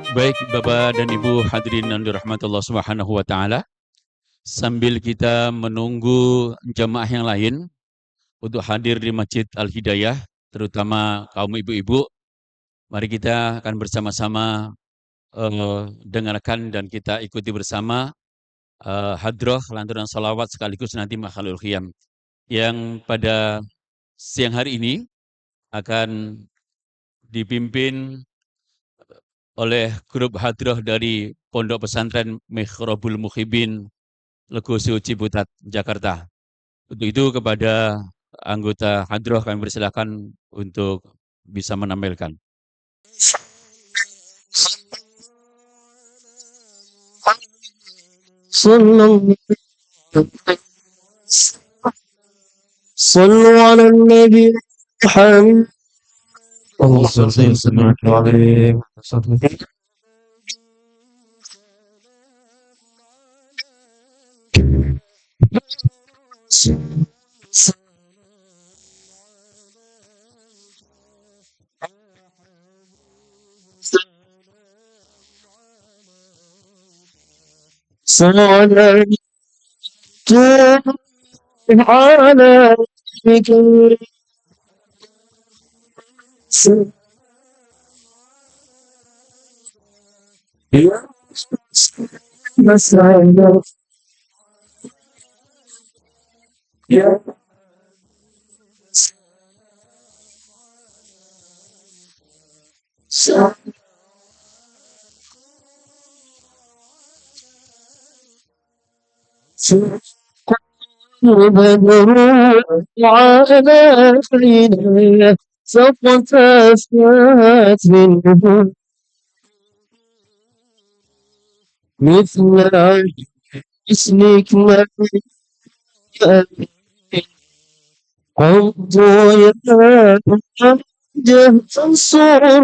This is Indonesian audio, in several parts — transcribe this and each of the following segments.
Baik Bapak dan Ibu hadirin yang dirahmati Allah Subhanahu wa taala, sambil kita menunggu jemaah yang lain untuk hadir di Masjid Al-Hidayah, terutama kaum ibu-ibu, mari kita akan bersama-sama dengarkan dan kita ikuti bersama hadroh lantunan salawat sekaligus nanti makhalul khiyam yang pada siang hari ini akan dipimpin oleh grup hadroh dari Pondok Pesantren Mikhrabul Mukhibin Legoso Ciputat, Jakarta. Untuk itu kepada anggota hadroh kami persilakan untuk bisa menampilkan. صلوا على النبي محمد اللهم صل وسلم عليه صلاة على ذكر مسايا يا بدر على خير سقط أسمات منه مثل اسمك ما قمت يا جه فانصر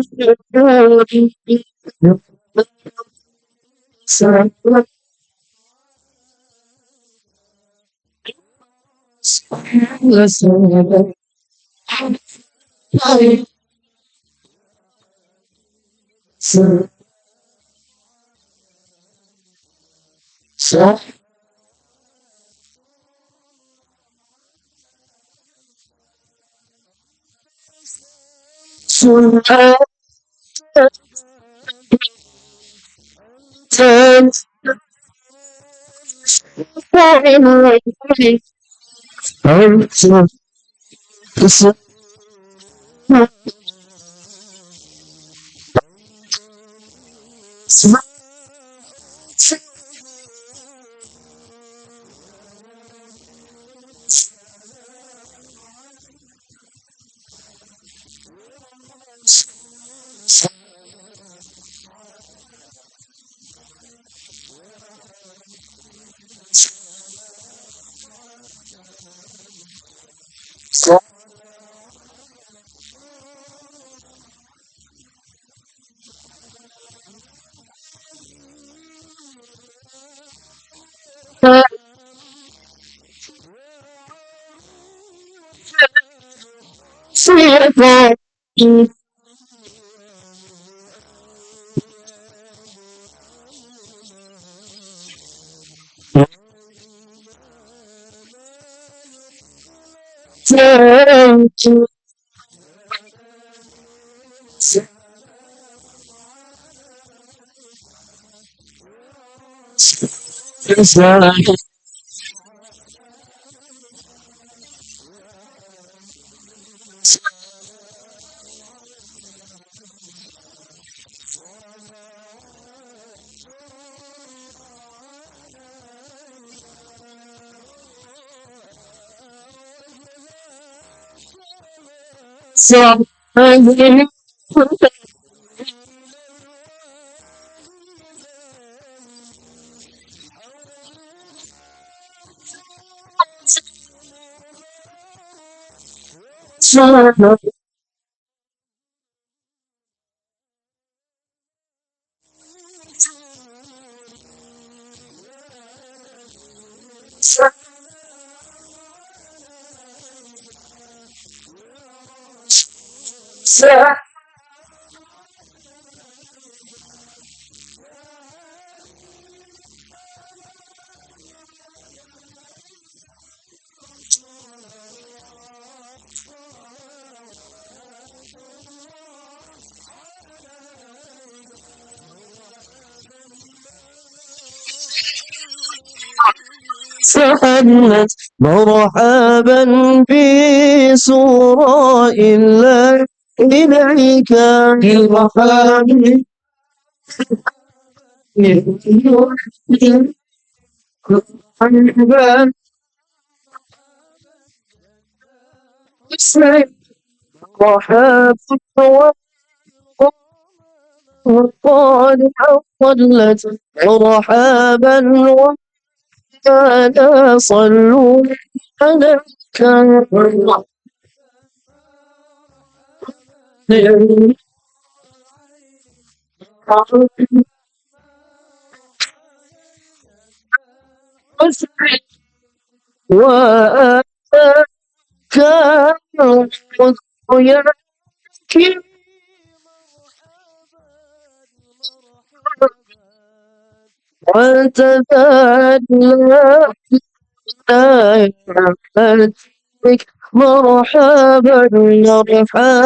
سهلت مرحبا بسورة الله إليك المحامي مرحبا مرحبا وقال حصلت مرحبا وكان صلوا عليك وأتاك الحزن يبكي وتذلل بك مرحبا مرحبا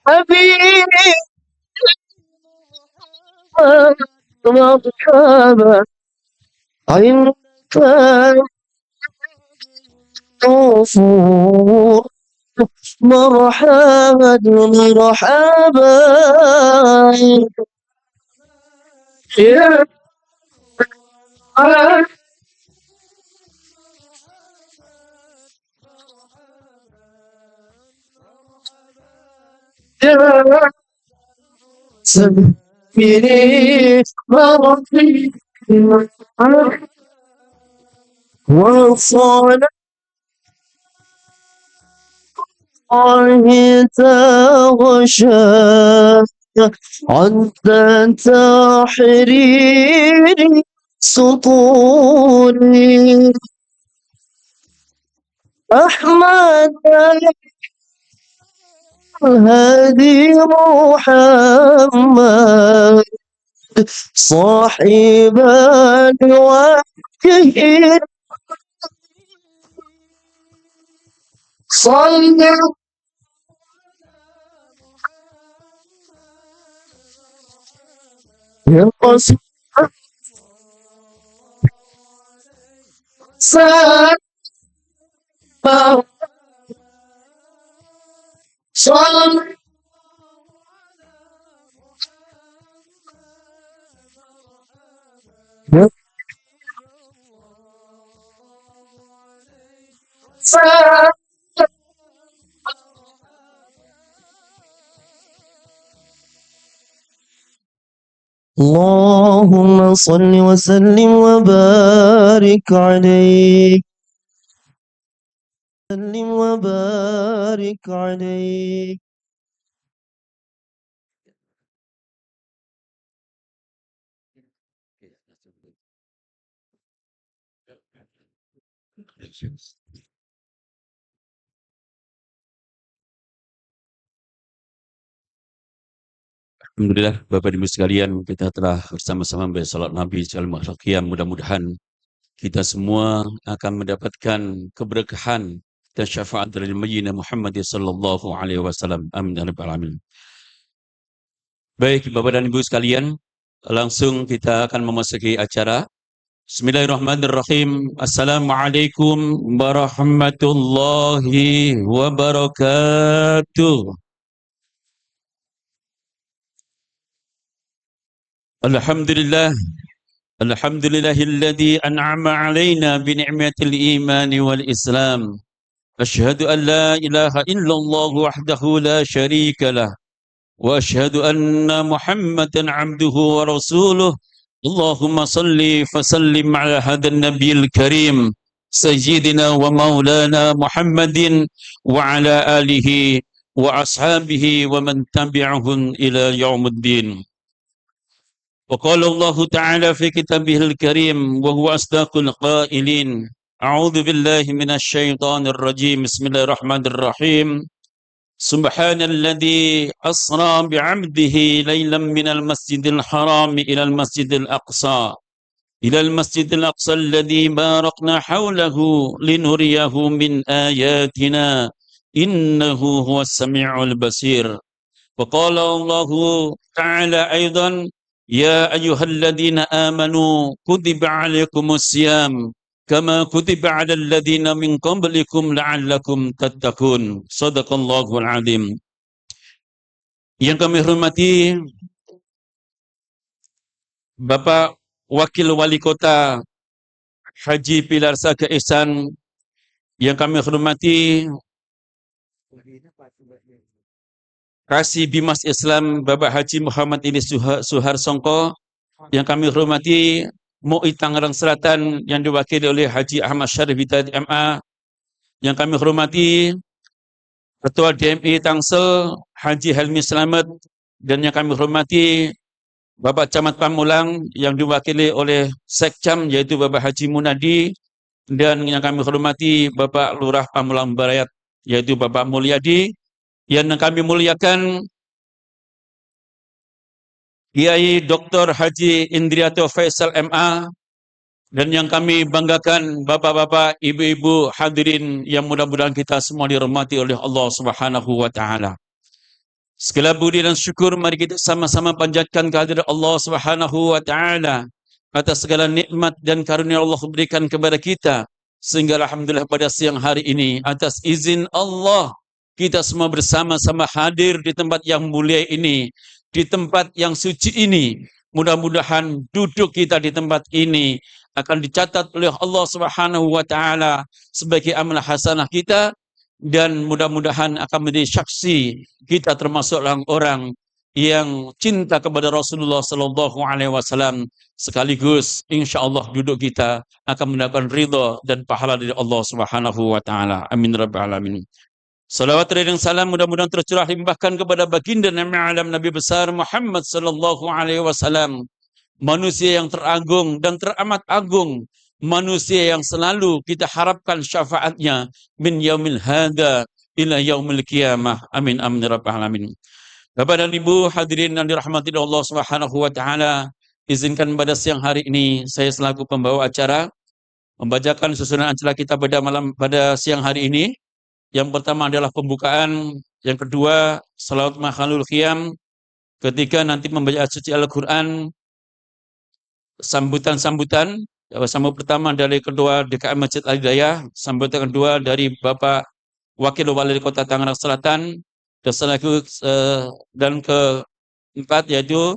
حبيبي مرحبا عينك غفور مرحبا مرحبا يا سميني مرضي وصالح الله تغشى عند تحرير سطوري أحمد الهادي محمد صاحب الوجه صلى يا قصر صلى اللهم صل وسلم وبارك عليه وسلم وبارك عليه Alhamdulillah, Bapak Ibu sekalian, kita telah bersama-sama membaca salat Nabi SAW. Mudah-mudahan kita semua akan mendapatkan keberkahan dan syafaat dari Nabi Muhammad sallallahu alaihi wasallam. Amin ya rabbal alamin. Baik, Bapak dan Ibu sekalian, langsung kita akan memasuki acara. Bismillahirrahmanirrahim. Assalamualaikum warahmatullahi wabarakatuh. Alhamdulillah. Alhamdulillahilladzi an'ama alaina bi ni'matil iman wal islam. Asyhadu an la ilaha illallah wahdahu la syarika lah. Wa asyhadu anna Muhammadan 'abduhu wa rasuluh. Allahumma salli fa sallim ala hadan nabiyil karim sayyidina wa maulana Muhammadin wa ala alihi wa ashabihi wa man tabi'ahum ila yaumiddin. وقال الله تعالى في كتابه الكريم وهو أصدق القائلين A'udzu billahi minasyaitonir rajim. Bismillahirrahmanirrahim. Subhanalladzi asra bi'abdihi lailan minal masjidil haram ilal masjidil aqsa. Ilal masjidil aqsa alladzi barakna hawlahu linuriyahu min ayatina. Innahu huwas sami'ul basir. وقال الله تعالى أيضا يا أيها الذين آمنوا كتب عليكم الصيام كما كتب على الذين من قبلكم لعلكم تتقون صدق الله العظيم. Yang kami hormati Bapak Wakil Wali Kota Haji Pilarsa Ihsan, yang kami hormati Kasih Bimas Islam Bapak Haji Muhammad Idris Suharsongko, yang kami hormati MUI Tangerang Selatan yang diwakili oleh Haji Ahmad Syarif Hidayat MA, yang kami hormati Ketua DMI Tangsel Haji Helmi Slamet, dan yang kami hormati Bapak Camat Pamulang yang diwakili oleh Sekcam yaitu Bapak Haji Munadi, dan yang kami hormati Bapak Lurah Pamulang Barat yaitu Bapak Mulyadi. Yang kami muliakan Kiai Dr. Haji Indriyato Faisal MA, dan yang kami banggakan bapak-bapak, ibu-ibu hadirin yang mudah-mudahan kita semua dirahmati oleh Allah Subhanahu wa taala. Segala puji dan syukur mari kita sama-sama panjatkan kehadirat Allah Subhanahu wa taala atas segala nikmat dan karunia Allah berikan kepada kita, sehingga alhamdulillah pada siang hari ini atas izin Allah kita semua bersama-sama hadir di tempat yang mulia ini, di tempat yang suci ini. Mudah-mudahan duduk kita di tempat ini akan dicatat oleh Allah Subhanahu wa taala sebagai amal hasanah kita, dan mudah-mudahan akan menjadi saksi kita termasuk orang-orang yang cinta kepada Rasulullah sallallahu alaihi wasallam, sekaligus insyaallah duduk kita akan mendapatkan ridha dan pahala dari Allah Subhanahu wa taala. Amin rabbal alamin. Salawat dan salam mudah-mudahan tercurah limpahkan kepada baginda Nabi alam Nabi besar Muhammad sallallahu alaihi wasallam, manusia yang teragung dan teramat agung, manusia yang selalu kita harapkan syafaatnya min yaumil hada ila yaumil qiyamah. Amin amin rabbal alamin. Bapak dan Ibu hadirin yang dirahmati Allah Subhanahu wa taala, izinkan pada siang hari ini saya selaku pembawa acara membacakan susunan acara kita pada siang hari ini. Yang pertama adalah pembukaan, yang kedua salawat makhalul qiyam, ketiga nanti membaca suci Al-Quran, sambutan-sambutan. Sambut pertama dari Ketua DKM Masjid Al-Hidayah, sambutan kedua dari Bapak Wakil Wali Kota Tangerang Selatan, dan keempat yaitu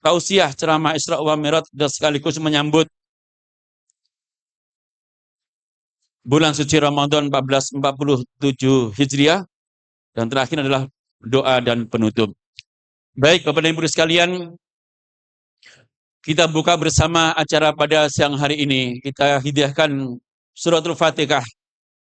tausiah ceramah Isra wa Mi'raj, dan sekaligus menyambut bulan suci Ramadan 1447 Hijriah, dan terakhir adalah doa dan penutup. Baik Bapak dan Ibu sekalian, kita buka bersama acara pada siang hari ini. Kita hadiahkan suratul Fatihah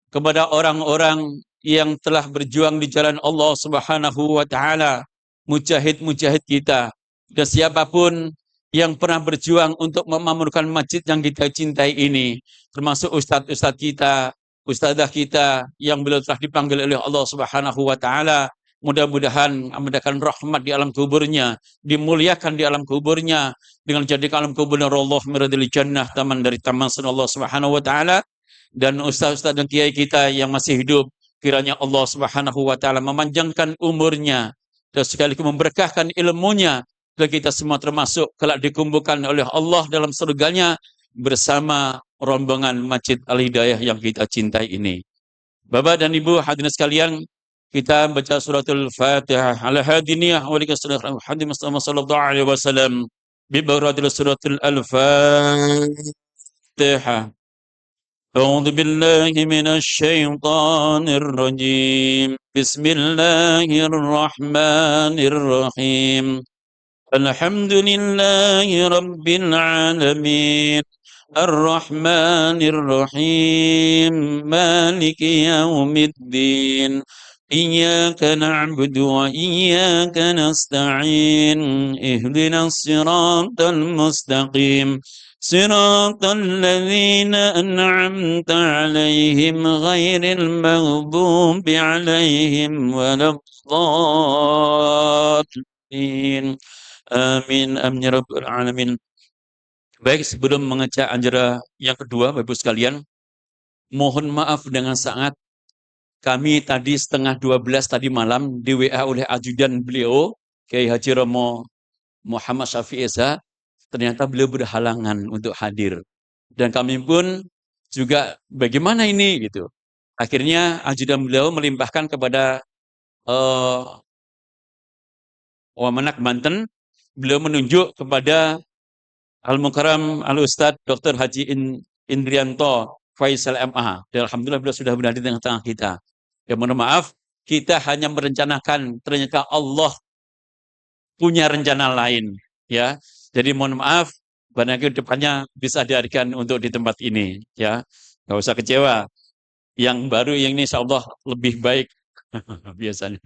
kepada orang-orang yang telah berjuang di jalan Allah Subhanahu wa taala, mujahid-mujahid kita, dan siapapun yang pernah berjuang untuk memakmurkan masjid yang kita cintai ini, termasuk ustadz-ustadz kita, ustadzah kita yang beliau telah dipanggil oleh Allah Subhanahu wa taala. Mudah-mudahan mendapatkan rahmat di alam kuburnya, dimuliakan di alam kuburnya dengan jadikan alam kuburnya Allah miradil jannah, taman dari taman surga Allah Subhanahu wa taala. Dan ustaz-ustaz dan kiai kita yang masih hidup, kiranya Allah Subhanahu wa taala memanjangkan umurnya dan sekaligus memberkahkan ilmunya, dan kita semua termasuk kelak dikumpulkan oleh Allah dalam surganya bersama rombongan Masjid Al-Hidayah yang kita cintai ini. Bapak dan Ibu hadirin sekalian, kita baca suratul Fatihah ala hadiniyah wa likasrul hadim Muhammad sallallahu alaihi wasallam bi baradil suratul Al-Fatihah. أعوذ بالله من الشيطان الرجيم بسم الله الرحمن الرحيم الحمد لله رب العالمين الرحمن الرحيم مالك يوم الدين إياك نعبد وإياك نستعين اهدنا الصراط المستقيم صراط الذين أنعمت عليهم غير المغضوب عليهم ولا الضالين. Amin. Amin ya rabbal alamin. Baik, sebelum mengecek anjera yang kedua, Bapak Ibu sekalian, mohon maaf dengan sangat kami tadi setengah 12 tadi malam di WA oleh ajudan beliau, Kiai Haji Romo Muhammad Syafi'i Esa, ternyata beliau berhalangan untuk hadir. Dan kami pun juga bagaimana ini gitu. Akhirnya ajudan beliau melimpahkan kepada Wamenak Banten, beliau menunjuk kepada Al-Mukarram Al-Ustadz Dr. Haji Indrianto Faisal MA. Dan alhamdulillah beliau sudah berada di tengah-tengah kita. Ya mohon maaf, kita hanya merencanakan, ternyata Allah punya rencana lain. Ya, jadi mohon maaf, barangkali depannya bisa dihadirkan untuk di tempat ini. Ya, nggak usah kecewa. Yang baru yang ini insya Allah lebih baik biasanya.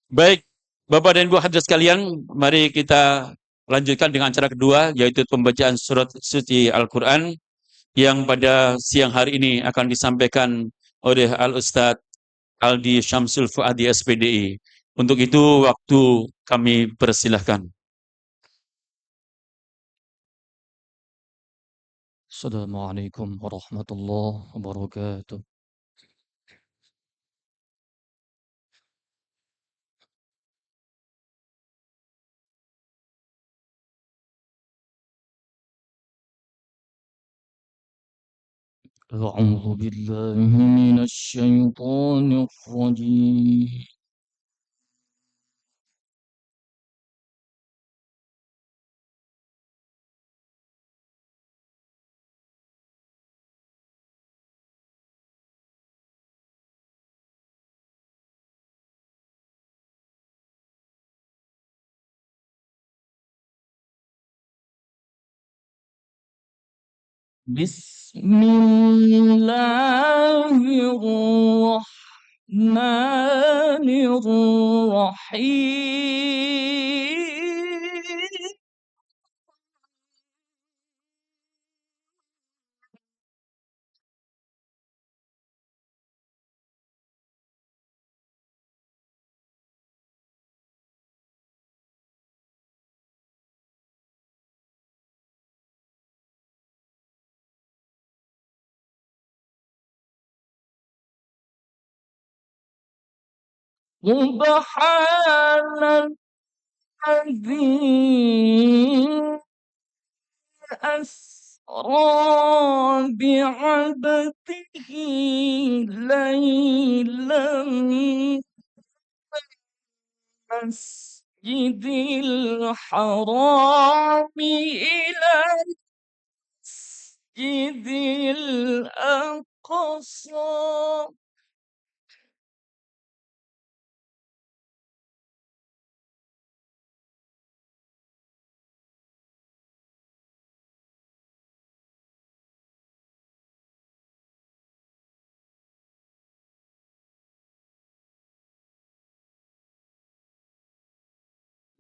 Baik, Bapak dan Ibu hadirin sekalian, mari kita lanjutkan dengan acara kedua, yaitu pembacaan surat suci Al-Quran yang pada siang hari ini akan disampaikan oleh Al-Ustadz Aldi Syamsul Fuadi SPDI. Untuk itu waktu kami persilahkan. Assalamualaikum warahmatullahi wabarakatuh. أعوذ بالله من الشيطان الرجيم. بسم الله الرحمن الرحيم. سبحان الذي أسرى بعبده ليلا المسجد الحرام إلى المسجد الأقصى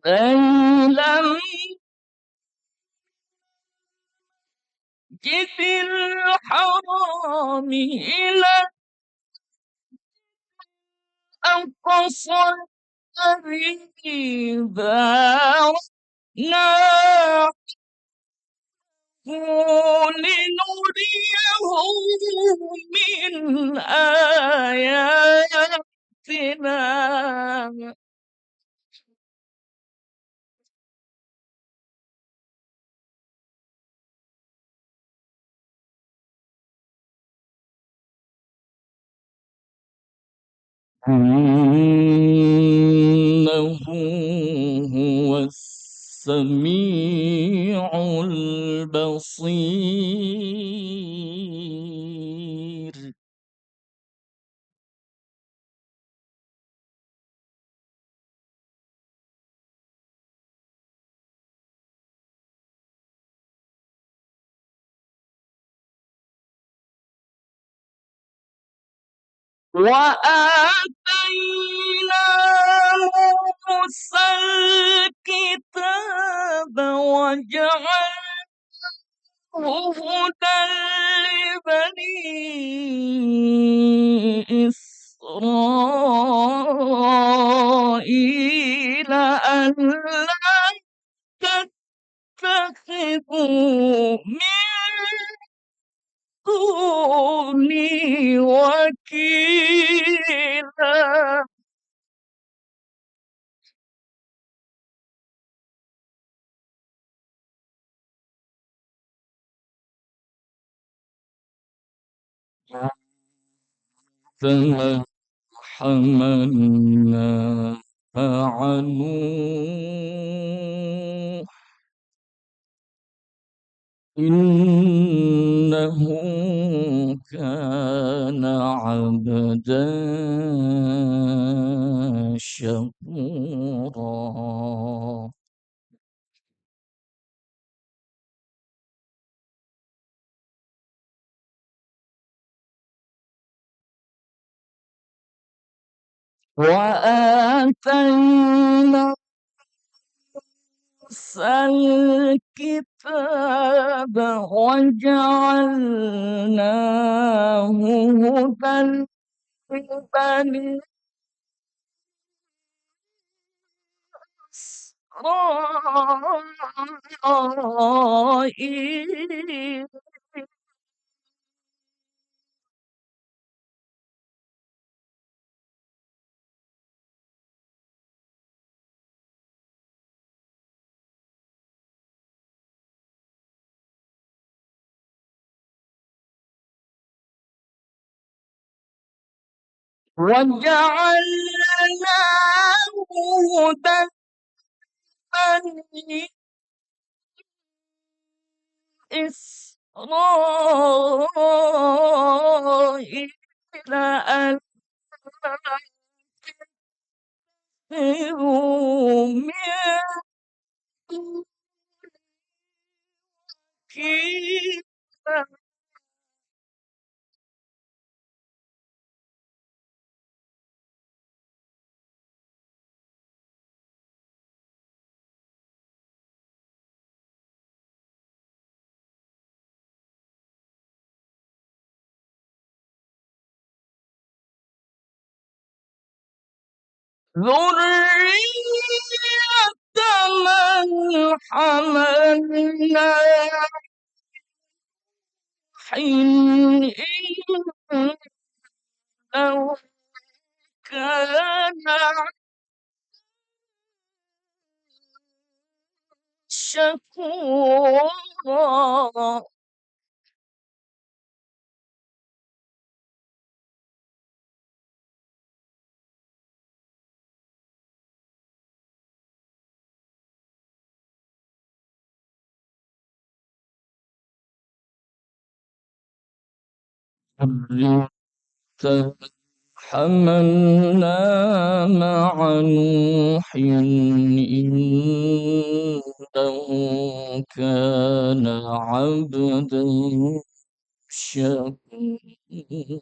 ليلا المسجد الحرام إلى الأقصى الذي باركنا لنريه من آياتنا. إنه هو السميع البصير. وآتينا موسى الكتاب وجعلناه هدى لبني إسرائيل ألا تتخذوا من دوني وكيلا. حملنا مع نوح إنه كان عبدا شكورا. وآتينا موسى الكتاب وجعلناه هدى لبني إسرائيل. وجعلناه هدى بني إسرائيل أن تتخذوا من وكيلا. ذرية من حملنا إنه كان شكورا. ذرية حملنا مع نوح إنه كان عبدا شكورا.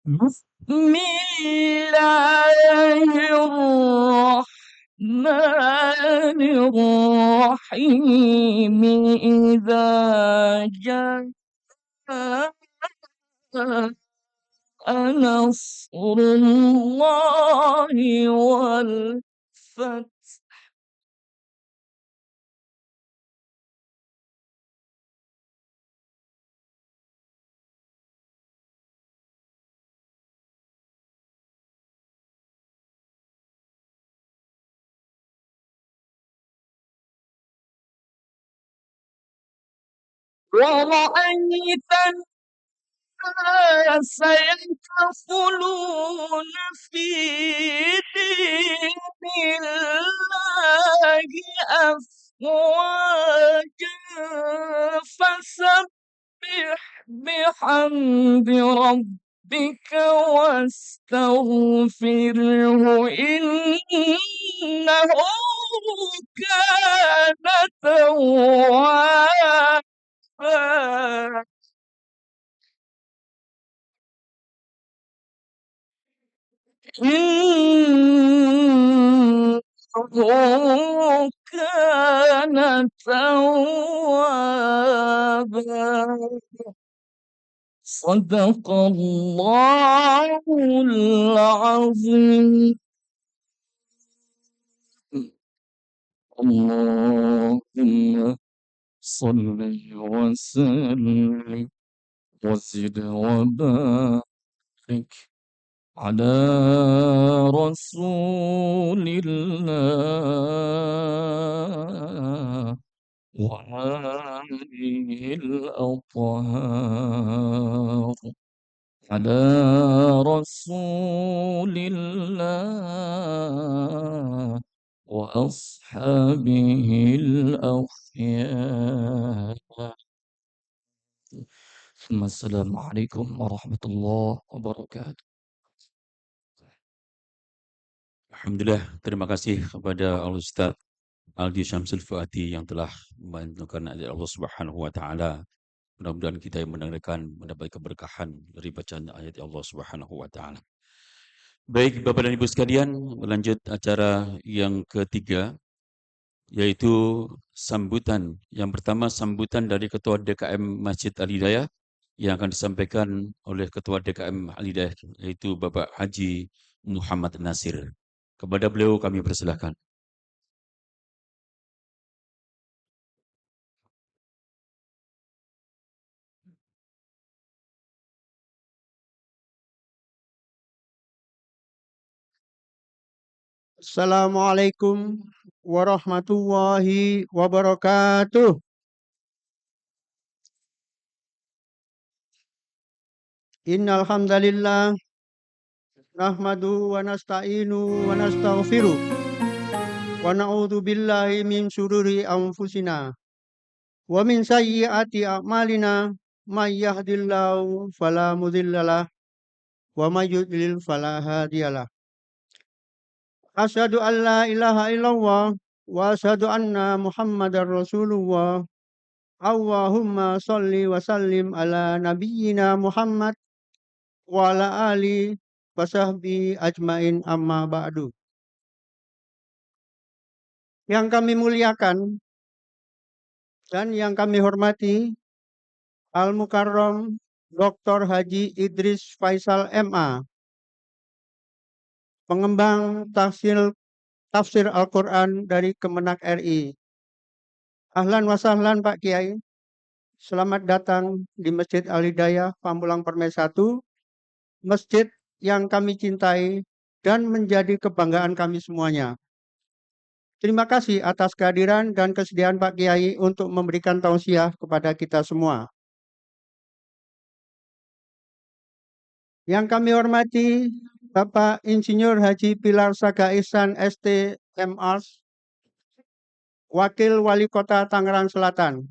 بسم الله الرحمن الرحيم. إذا جاء نصر الله والفتح. ورأيت الناس يدخلون في دين الله أفواجا فسبح بحمد ربك واستغفره إنه كان توابا. إنه كان توابا صدق الله العظيم اللهم صل وسلم وزد وبارك على رسول الله وآله الأطهار على رسول الله وأصحابه الأخيار ثم السلام عليكم ورحمة الله وبركاته. Alhamdulillah, terima kasih kepada Al-Ustaz Aldi Syamsul Fuadi yang telah membantukan ayat Allah Subhanahu wa taala. Mudah-mudahan kita yang mendengarkan mendapat keberkahan dari bacaan ayat Allah Subhanahu wa taala. Baik, Bapak dan Ibu sekalian, lanjut acara yang ketiga, yaitu sambutan. Yang pertama, sambutan dari Ketua DKM Masjid Al-Hidayah yang akan disampaikan oleh Ketua DKM Al-Hidayah, yaitu Bapak Haji Muhammad Nasir. Kepada beliau kami persilahkan. Assalamualaikum warahmatullahi wabarakatuh. Innal hamdalillah nahmadu wa nasta'inu wa nastaghfiruh wa na'udzu billahi min syururi anfusina wa min sayyiati a'malina may yahdihillahu fala mudhillalah wa may yudlil fala hadiyalah. Asyhadu an la ilaha illallah wa asyhadu anna Muhammadar Rasulullah. Allahumma sholli wa sallim ala nabiyyina Muhammad wa ala ali wa sahbihi ajmain amma ba'du. Yang kami muliakan dan yang kami hormati Al-Mukarram Dr. Haji Idris Faisal MA, pengembang tafsir Al-Quran dari Kemenak RI. Ahlan wa sahlan Pak Kiai, selamat datang di Masjid Al-Hidayah Pamulang Permai 1, masjid yang kami cintai dan menjadi kebanggaan kami semuanya. Terima kasih atas kehadiran dan kesediaan Pak Kiai untuk memberikan tausiah kepada kita semua. Yang kami hormati Bapak Insinyur Haji Pilar Saga Ihsan ST MArs, Wakil Wali Kota Tangerang Selatan.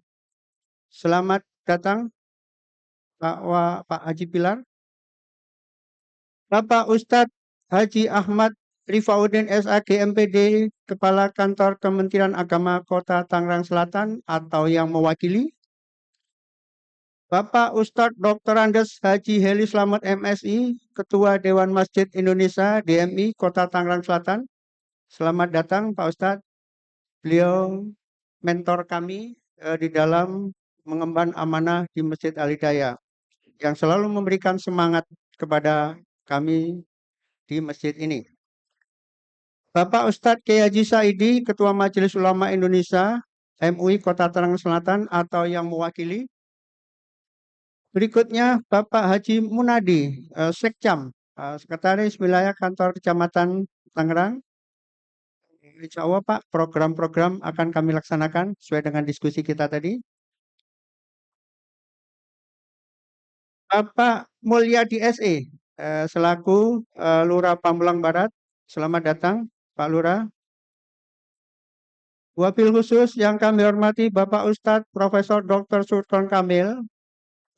Selamat datang Pak Haji Pilar. Bapak Ustadz Haji Ahmad Rifauddin SAG MPD, Kepala Kantor Kementerian Agama Kota Tangerang Selatan atau yang mewakili. Bapak Ustadz Dr. Andes Haji Heli Slamet MSI, Ketua Dewan Masjid Indonesia DMI Kota Tangerang Selatan. Selamat datang Pak Ustadz. Beliau mentor kami di dalam mengemban amanah di Masjid Al-Hidayah yang selalu memberikan semangat kepada kami di masjid ini. Bapak Ustadz Kiai Haji Saidi, Ketua Majelis Ulama Indonesia MUI Kota Tangerang Selatan atau yang mewakili. Berikutnya Bapak Haji Munadi, Sekcam, Sekretaris Wilayah Kantor Kecamatan Tangerang. Insya Allah Pak, program-program akan kami laksanakan sesuai dengan diskusi kita tadi. Bapak Mulyadi SE, selaku Lurah Pamulang Barat. Selamat datang Pak Lurah. Wabil khusus yang kami hormati Bapak Ustadz Profesor Dr. Sultan Kamil,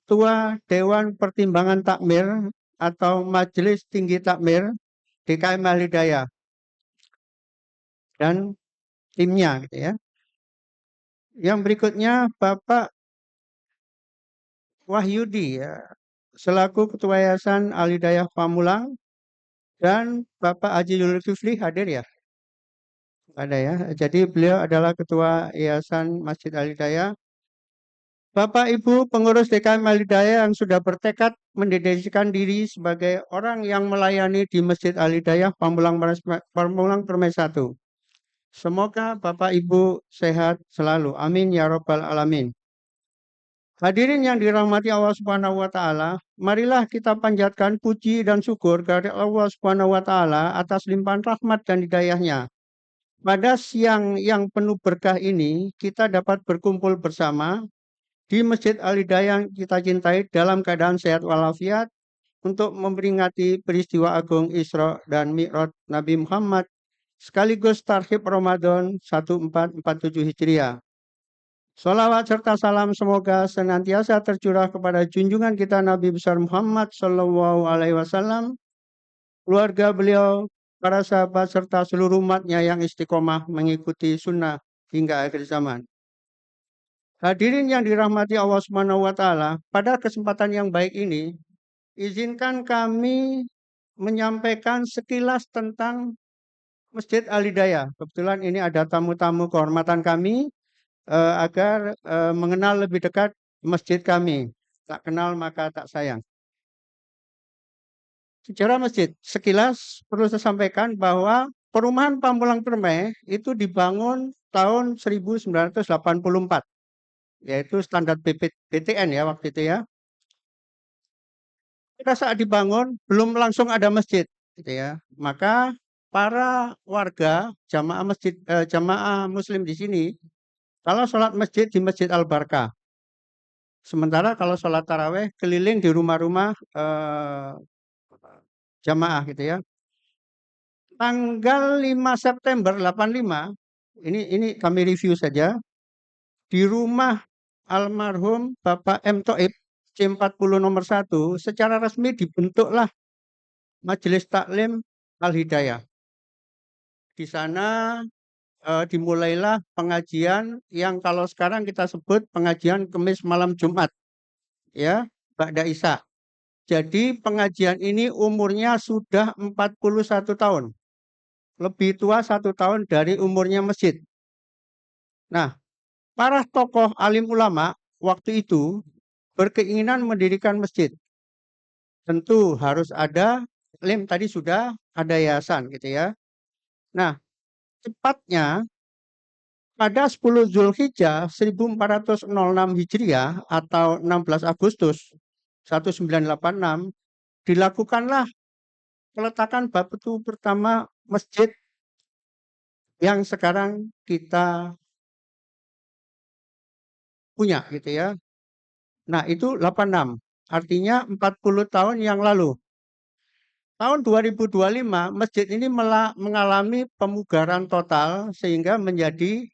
Ketua Dewan Pertimbangan Takmir atau Majelis Tinggi Takmir DKM Al-Hidayah dan timnya gitu ya. Yang berikutnya Bapak Wahyudi ya, selaku Ketua Yayasan Al-Hidayah Pamulang. Dan Bapak Haji Zulkifli hadir ya? Ada ya. Jadi beliau adalah Ketua Yayasan Masjid Al-Hidayah. Bapak Ibu pengurus DKM Al-Hidayah yang sudah bertekad mendedikasikan diri sebagai orang yang melayani di Masjid Al-Hidayah Pamulang Permai 1. Semoga Bapak Ibu sehat selalu. Amin ya Rabbal Alamin. Hadirin yang dirahmati Allah Subhanahu wa taala, marilah kita panjatkan puji dan syukur kepada Allah Subhanahu wa taala atas limpahan rahmat dan hidayahnya. Pada siang yang penuh berkah ini, kita dapat berkumpul bersama di Masjid Al-Hidayah yang kita cintai dalam keadaan sehat walafiat untuk memperingati peristiwa agung Isra dan Mi'raj Nabi Muhammad sekaligus tarhib Ramadan 1447 Hijriah. Sholawat serta salam semoga senantiasa tercurah kepada junjungan kita Nabi besar Muhammad Shallallahu Alaihi Wasallam, keluarga beliau, para sahabat serta seluruh umatnya yang istiqomah mengikuti sunnah hingga akhir zaman. Hadirin yang dirahmati Allah Subhanahu Wa Taala, pada kesempatan yang baik ini, izinkan kami menyampaikan sekilas tentang Masjid Al-Hidayah. Kebetulan ini ada tamu-tamu kehormatan kami. Agar mengenal lebih dekat masjid kami. Tak kenal maka tak sayang. Sejarah masjid, sekilas perlu saya sampaikan bahwa perumahan Pamulang Permai itu dibangun tahun 1984, yaitu standar BTN ya waktu itu ya. Pada saat dibangun belum langsung ada masjid, gitu ya. Maka para warga jamaah Muslim di sini kalau sholat masjid di Masjid Al-Barkah. Sementara kalau sholat taraweh keliling di rumah-rumah jamaah gitu ya. Tanggal 5 September 85, ini kami review saja. Di rumah almarhum Bapak M. Toib, C40 nomor 1, secara resmi dibentuklah Majelis Taklim Al-Hidayah. Di sana dimulailah pengajian yang kalau sekarang kita sebut pengajian Kemis malam Jumat, ya, Ba'da Isya. Jadi pengajian ini umurnya sudah 41 tahun, lebih tua 1 tahun dari umurnya masjid. Nah, para tokoh alim ulama waktu itu berkeinginan mendirikan masjid. Tentu harus ada tadi sudah ada yayasan gitu ya. Nah, tepatnya pada 10 Zulhijjah 1406 Hijriah atau 16 Agustus 1986 dilakukanlah peletakan batu pertama masjid yang sekarang kita punya gitu ya. Nah, itu 86. Artinya 40 tahun yang lalu. Tahun 2025 masjid ini mengalami pemugaran total sehingga menjadi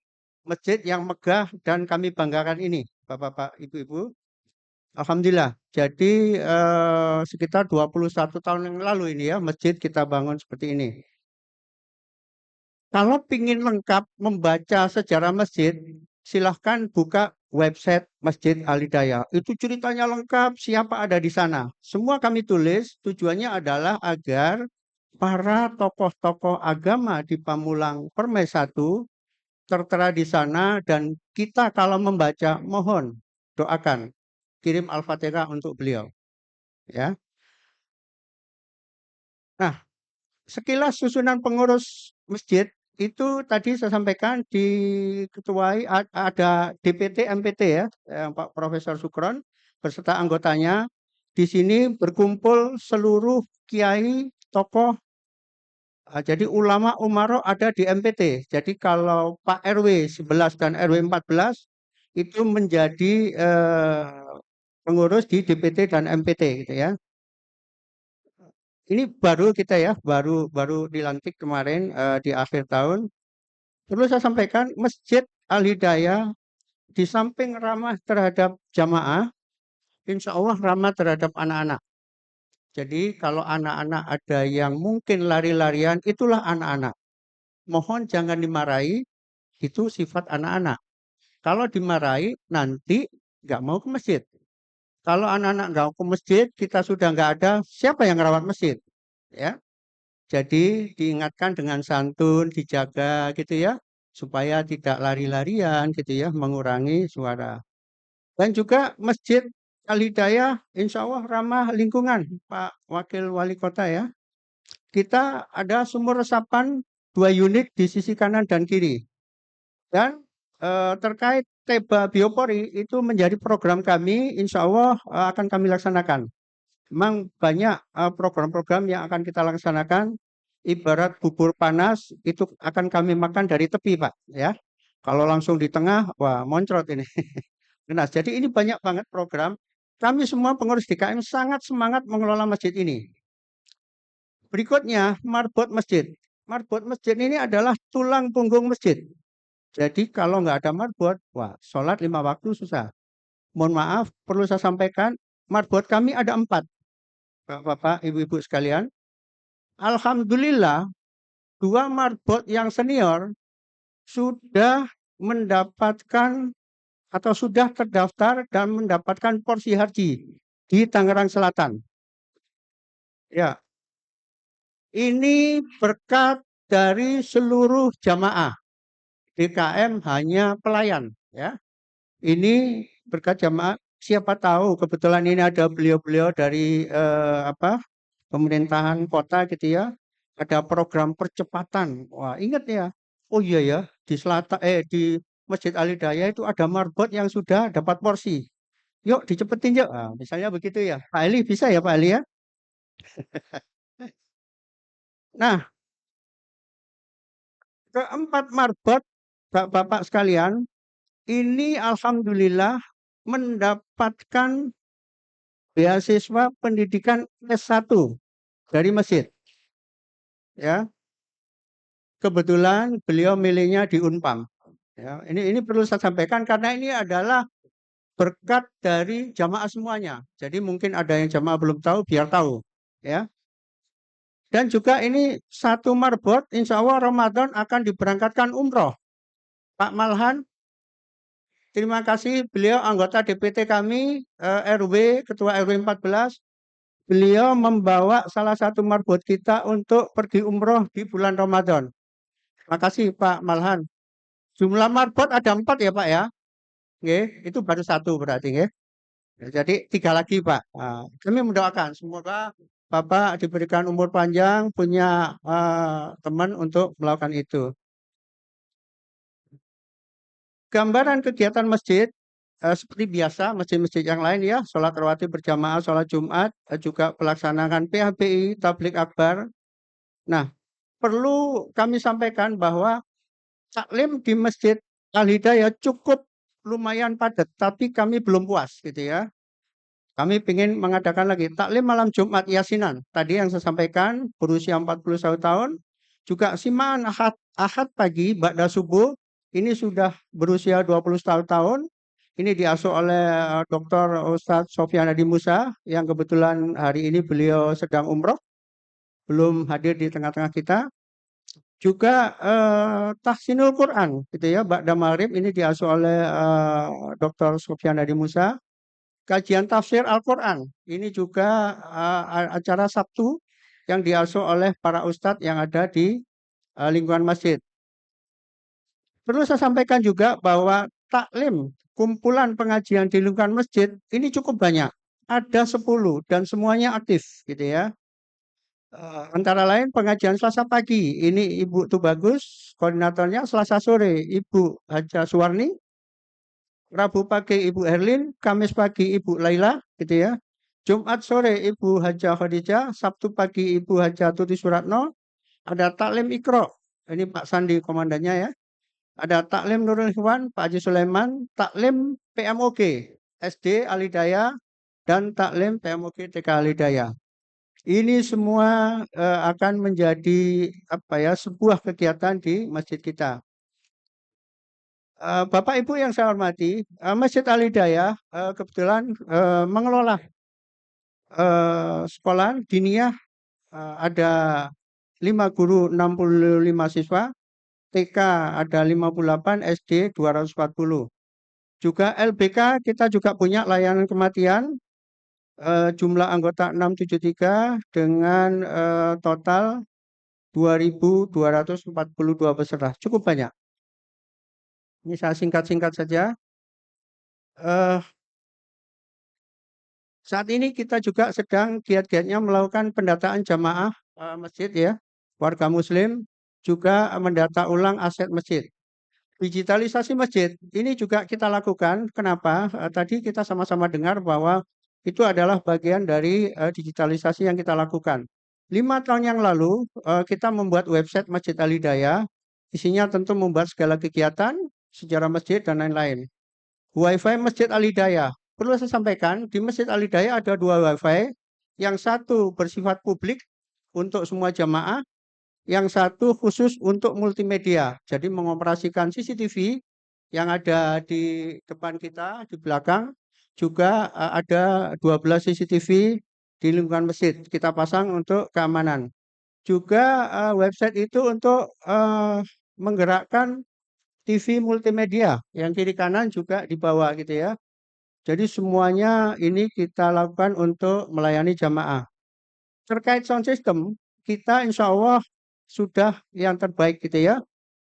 masjid yang megah dan kami banggakan ini, Bapak-bapak, Ibu-ibu. Alhamdulillah. Jadi sekitar 21 tahun yang lalu ini ya masjid kita bangun seperti ini. Kalau ingin lengkap membaca sejarah masjid, silahkan buka website Masjid Al-Hidayah. Itu ceritanya lengkap, siapa ada di sana. Semua kami tulis, tujuannya adalah agar para tokoh-tokoh agama di Pamulang Permai 1 tertera di sana dan kita kalau membaca mohon doakan, kirim Al-Fatihah untuk beliau. Ya. Nah, sekilas susunan pengurus masjid itu tadi saya sampaikan diketuai ada DPT MPT ya, Pak Profesor Sukron beserta anggotanya. Di sini berkumpul seluruh kiai, tokoh, jadi ulama umaro ada di MPT. Jadi kalau Pak RW 11 dan RW 14 itu menjadi pengurus di DPT dan MPT gitu ya. Ini baru kita ya, baru dilantik kemarin di akhir tahun. Perlu saya sampaikan, Masjid Al-Hidayah di samping ramah terhadap jamaah, insya Allah ramah terhadap anak-anak. Jadi kalau anak-anak ada yang mungkin lari-larian, itulah anak-anak. Mohon jangan dimarahi, itu sifat anak-anak. Kalau dimarahi, nanti nggak mau ke masjid. Kalau anak-anak nggak ke masjid, kita sudah nggak ada, siapa yang merawat masjid? Ya. Jadi diingatkan dengan santun, dijaga gitu ya, supaya tidak lari-larian gitu ya, mengurangi suara. Dan juga Masjid Al-Hidayah insya Allah ramah lingkungan, Pak Wakil Wali Kota ya. Kita ada sumur resapan 2 unit di sisi kanan dan kiri. Dan terkait Teba Biopori itu menjadi program kami, insya Allah akan kami laksanakan. Memang banyak program-program yang akan kita laksanakan. Ibarat bubur panas itu akan kami makan dari tepi, Pak. Ya, kalau langsung di tengah, wah moncrot ini. Nah, jadi ini banyak banget program. Kami semua pengurus DKM sangat semangat mengelola masjid ini. Berikutnya, marbot masjid. Marbot masjid ini adalah tulang punggung masjid. Jadi kalau nggak ada marbot, wah sholat 5 waktu susah. Mohon maaf, perlu saya sampaikan, marbot kami ada 4. Bapak, ibu-ibu sekalian. Alhamdulillah, 2 marbot yang senior sudah mendapatkan atau sudah terdaftar dan mendapatkan porsi haji di Tangerang Selatan. Ya, ini berkat dari seluruh jamaah. DKM hanya pelayan, ya. Ini berkat jamaah. Siapa tahu kebetulan ini ada beliau-beliau dari pemerintahan kota gitu ya. Ada program percepatan. Wah, ingat ya. Oh iya ya, di selatan di Masjid Al-Hidayah itu ada marbot yang sudah dapat porsi. Yuk dicepetin yuk. Nah, misalnya begitu ya. Pak Ali bisa ya Pak Ali ya. Nah, keempat marbot Bapak sekalian, ini alhamdulillah mendapatkan beasiswa pendidikan S1 dari masjid. Ya. Kebetulan beliau milihnya di Unpam. Ya, ini perlu saya sampaikan karena ini adalah berkat dari jamaah semuanya. Jadi mungkin ada yang jamaah belum tahu, biar tahu. Ya. Dan juga ini 1 marbot, insya Allah Ramadan akan diberangkatkan umroh. Pak Malhan, terima kasih. Beliau anggota DPT kami, RW, Ketua RW 14. Beliau membawa salah satu marbot kita untuk pergi umroh di bulan Ramadan. Terima kasih Pak Malhan. Jumlah marbot ada 4 ya Pak ya. Oke, itu baru 1 berarti ya. Jadi 3 lagi Pak. Nah, kami mendoakan semoga Bapak diberikan umur panjang, punya teman untuk melakukan itu. Gambaran kegiatan masjid seperti biasa masjid-masjid yang lain ya, sholat rawatib berjamaah, sholat Jumat, juga pelaksanaan PHBI, tablik akbar. Nah, perlu kami sampaikan bahwa taklim di Masjid Al-Hidayah cukup lumayan padat, tapi kami belum puas gitu ya. Kami ingin mengadakan lagi taklim malam Jumat Yasinan. Tadi yang saya sampaikan berusia 41 tahun, juga simaan Ahad pagi ba'da subuh ini sudah berusia 21 tahun. Ini diasuh oleh Dr. Ustadz Sofyan Hadi Musa yang kebetulan hari ini beliau sedang umroh, belum hadir di tengah-tengah kita. Juga tahsinul Quran gitu ya, ba'da maghrib ini diasuh oleh Dr. Sofyan Hadi Musa. Kajian tafsir Al-Quran ini juga acara Sabtu yang diasuh oleh para ustadz yang ada di lingkungan masjid. Perlu saya sampaikan juga bahwa taklim kumpulan pengajian di lingkungan masjid ini cukup banyak. Ada 10 dan semuanya aktif gitu ya. Antara lain pengajian Selasa pagi, ini Ibu Tubagus, koordinatornya. Selasa sore Ibu Haja Suwarni, Rabu pagi Ibu Herlin, Kamis pagi Ibu Laila, gitu ya. Jumat sore Ibu Haja Khadijah, Sabtu pagi Ibu Haja Tuti Suratno, ada taklim Iqra, ini Pak Sandi komandannya ya. Ada taklim Nurul Ikhwan, Pak Haji Sulaiman, taklim PMOG, SD Al-Hidayah, dan taklim PMOG TK Al-Hidayah. Ini semua akan menjadi sebuah kegiatan di masjid kita. Bapak Ibu yang saya hormati, Masjid Al-Hidayah kebetulan mengelola sekolah diniyah, ada 5 guru, 65 siswa, TK ada 58, SD 240. Juga LBK kita juga punya layanan kematian, jumlah anggota 673 dengan total 2.242 peserta. Cukup banyak. Ini saya singkat-singkat saja. Saat ini kita juga sedang giat-giatnya melakukan pendataan jamaah masjid ya, warga muslim, juga mendata ulang aset masjid. Digitalisasi masjid ini juga kita lakukan. Kenapa? Tadi kita sama-sama dengar bahwa itu adalah bagian dari digitalisasi yang kita lakukan. 5 tahun yang lalu kita membuat website Masjid Al Hidayah. Isinya tentu membuat segala kegiatan, sejarah masjid dan lain-lain. Wi-Fi Masjid Al Hidayah. Perlu saya sampaikan, di Masjid Al Hidayah ada 2 Wi-Fi. Yang satu bersifat publik untuk semua jamaah, yang satu khusus untuk multimedia. Jadi mengoperasikan CCTV yang ada di depan kita, di belakang. Juga ada 12 CCTV di lingkungan masjid. Kita pasang untuk keamanan. Juga website itu untuk menggerakkan TV multimedia. Yang kiri kanan juga di bawah gitu ya. Jadi semuanya ini kita lakukan untuk melayani jamaah. Terkait sound system, kita insya Allah sudah yang terbaik gitu ya.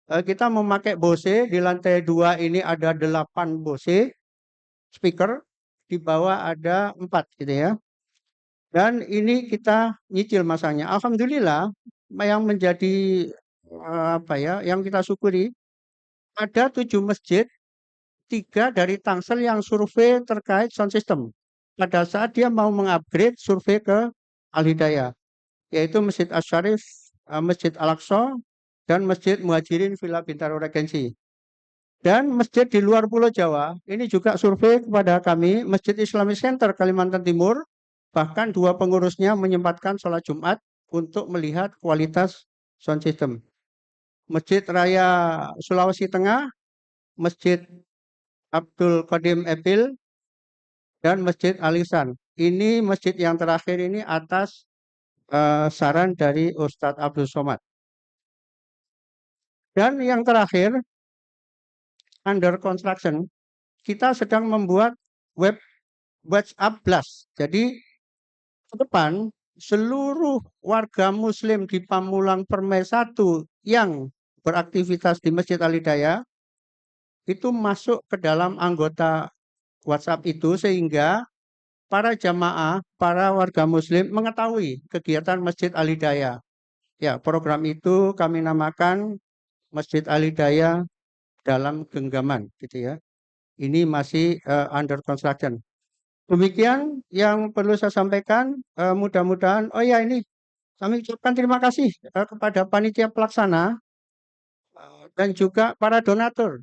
Kita memakai Bose, di lantai 2 ini ada 8 Bose speaker, di bawah ada 4 gitu ya. Dan ini kita nyicil masanya. Alhamdulillah yang menjadi yang kita syukuri, ada 7 masjid, 3 dari Tangsel yang survei terkait sound system. Pada saat dia mau mengupgrade survei ke Al Hidayah, yaitu Masjid Asy-Syarif, Masjid Al-Aqsa, dan Masjid Muhajirin Villa Bintaro Regency. Dan masjid di luar Pulau Jawa, ini juga survei kepada kami, Masjid Islamic Center Kalimantan Timur, bahkan 2 pengurusnya menyempatkan sholat Jumat untuk melihat kualitas sound system. Masjid Raya Sulawesi Tengah, Masjid Abdul Qadim Epil, dan Masjid Al-Ihsan. Ini masjid yang terakhir ini atas saran dari Ustadz Abdul Somad. Dan yang terakhir, under construction, kita sedang membuat web WhatsApp Blast. Jadi ke depan seluruh warga muslim di Pamulang Permai 1 yang beraktivitas di Masjid Al Hidayah itu masuk ke dalam anggota WhatsApp itu, sehingga para jamaah, para warga muslim mengetahui kegiatan Masjid Al Hidayah. Ya, program itu kami namakan Masjid Al Hidayah dalam genggaman gitu ya. Ini masih under construction. Demikian yang perlu saya sampaikan. Mudah-mudahan, oh ya ini kami ucapkan terima kasih kepada panitia pelaksana dan juga para donatur,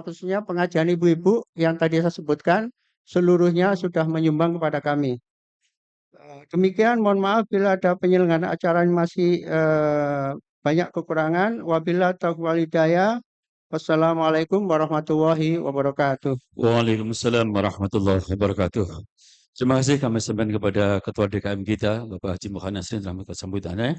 khususnya pengajian ibu-ibu yang tadi saya sebutkan, seluruhnya sudah menyumbang kepada kami. Demikian, mohon maaf bila ada penyelenggaraan acara yang masih banyak kekurangan. Wabillahi taufiq wal hidayah. Wassalamualaikum warahmatullahi wabarakatuh. Waalaikumsalam warahmatullahi wabarakatuh. Terima kasih kami sampaikan kepada Ketua DKM kita, Bapak Haji Muhammad Nasrin, dalam sambutannya.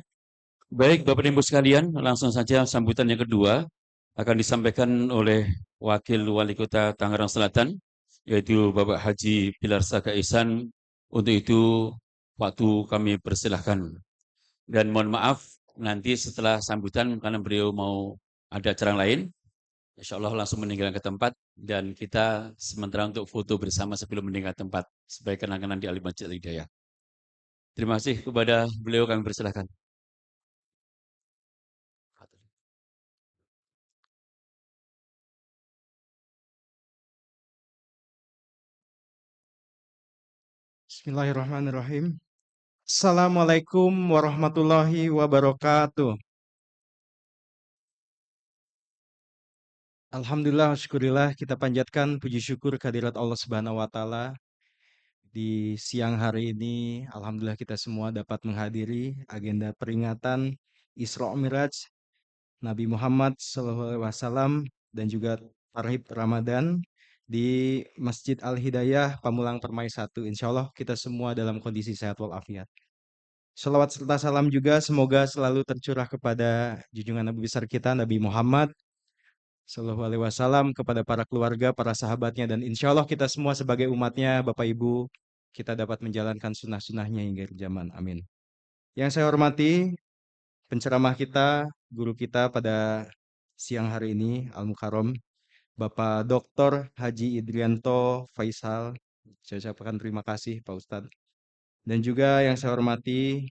Baik, Bapak dan Ibu sekalian, langsung saja sambutan yang kedua akan disampaikan oleh Wakil Wali Kota Tangerang Selatan, yaitu Bapak Haji Pilar Saka Ihsan. Untuk itu, waktu kami persilahkan. Dan mohon maaf, nanti setelah sambutan, karena beliau mau ada acara lain, insya Allah langsung meninggalkan tempat, dan kita sementara untuk foto bersama sebelum meninggalkan tempat sebagai kenang-kenang di Alim Masjid Al Hidayah. Terima kasih kepada beliau, kami persilahkan. Bismillahirrahmanirrahim. Assalamualaikum warahmatullahi wabarakatuh. Alhamdulillah, syukurillah, kita panjatkan puji syukur kehadirat Allah Subhanahu wa Ta'ala. Di siang hari ini, alhamdulillah kita semua dapat menghadiri agenda peringatan Isra Miraj Nabi Muhammad SAW dan juga Tarhib Ramadan di Masjid Al Hidayah Pamulang Permai 1. Insya Allah kita semua dalam kondisi sehat walafiat. Salawat serta salam juga semoga selalu tercurah kepada junjungan Nabi besar kita Nabi Muhammad Sallallahu Alaihi Wasallam, kepada para keluarga, para sahabatnya, dan insya Allah kita semua sebagai umatnya, Bapak Ibu, kita dapat menjalankan sunnah-sunnahnya hingga zaman. Amin. Yang saya hormati penceramah kita, guru kita pada siang hari ini, Al-Mukarram, Bapak Dr. Haji Idrianto Faisal. Saya ucapkan terima kasih Pak Ustadz. Dan juga yang saya hormati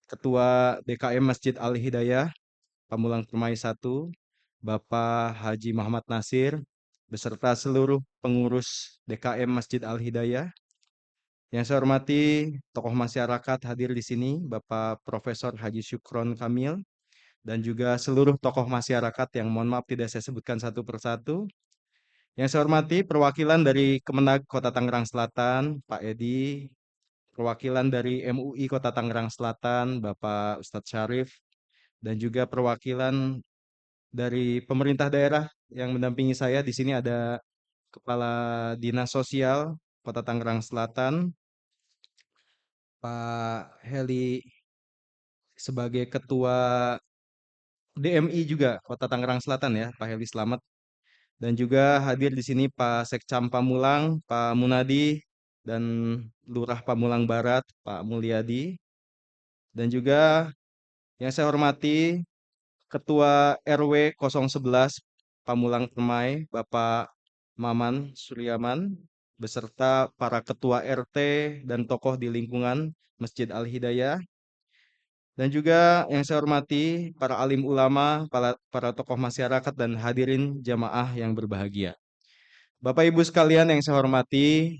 Ketua DKM Masjid Al-Hidayah, Pamulang Permai 1, Bapak Haji Muhammad Nasir, beserta seluruh pengurus DKM Masjid Al-Hidayah. Yang saya hormati tokoh masyarakat hadir di sini, Bapak Profesor Haji Syukron Kamil, dan juga seluruh tokoh masyarakat yang mohon maaf tidak saya sebutkan satu persatu. Yang saya hormati perwakilan dari Kemenag Kota Tangerang Selatan, Pak Edi, perwakilan dari MUI Kota Tangerang Selatan, Bapak Ustadz Syarif, dan juga perwakilan dari pemerintah daerah yang mendampingi saya. Di sini ada Kepala Dinas Sosial Kota Tangerang Selatan, Pak Heli sebagai Ketua DMI juga Kota Tangerang Selatan ya, Pak Heli selamat. Dan juga hadir di sini Pak Sekcam Pamulang, Pak Munadi, dan Lurah Pamulang Barat, Pak Mulyadi. Dan juga yang saya hormati Ketua RW 011 Pamulang Permai, Bapak Maman Suryaman, beserta para ketua RT dan tokoh di lingkungan Masjid Al-Hidayah. Dan juga yang saya hormati para alim ulama, para tokoh masyarakat dan hadirin jamaah yang berbahagia. Bapak Ibu sekalian yang saya hormati,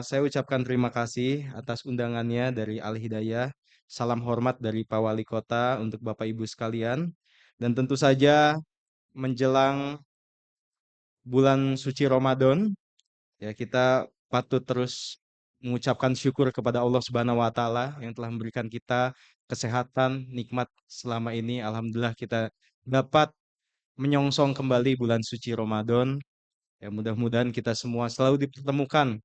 saya ucapkan terima kasih atas undangannya dari Al-Hidayah. Salam hormat dari Pak Wali Kota untuk Bapak Ibu sekalian. Dan tentu saja menjelang bulan suci Ramadan, ya kita patut terus mengucapkan syukur kepada Allah Subhanahu wa taala yang telah memberikan kita kesehatan, nikmat selama ini. Alhamdulillah kita dapat menyongsong kembali bulan suci Ramadan. Ya mudah-mudahan kita semua selalu dipertemukan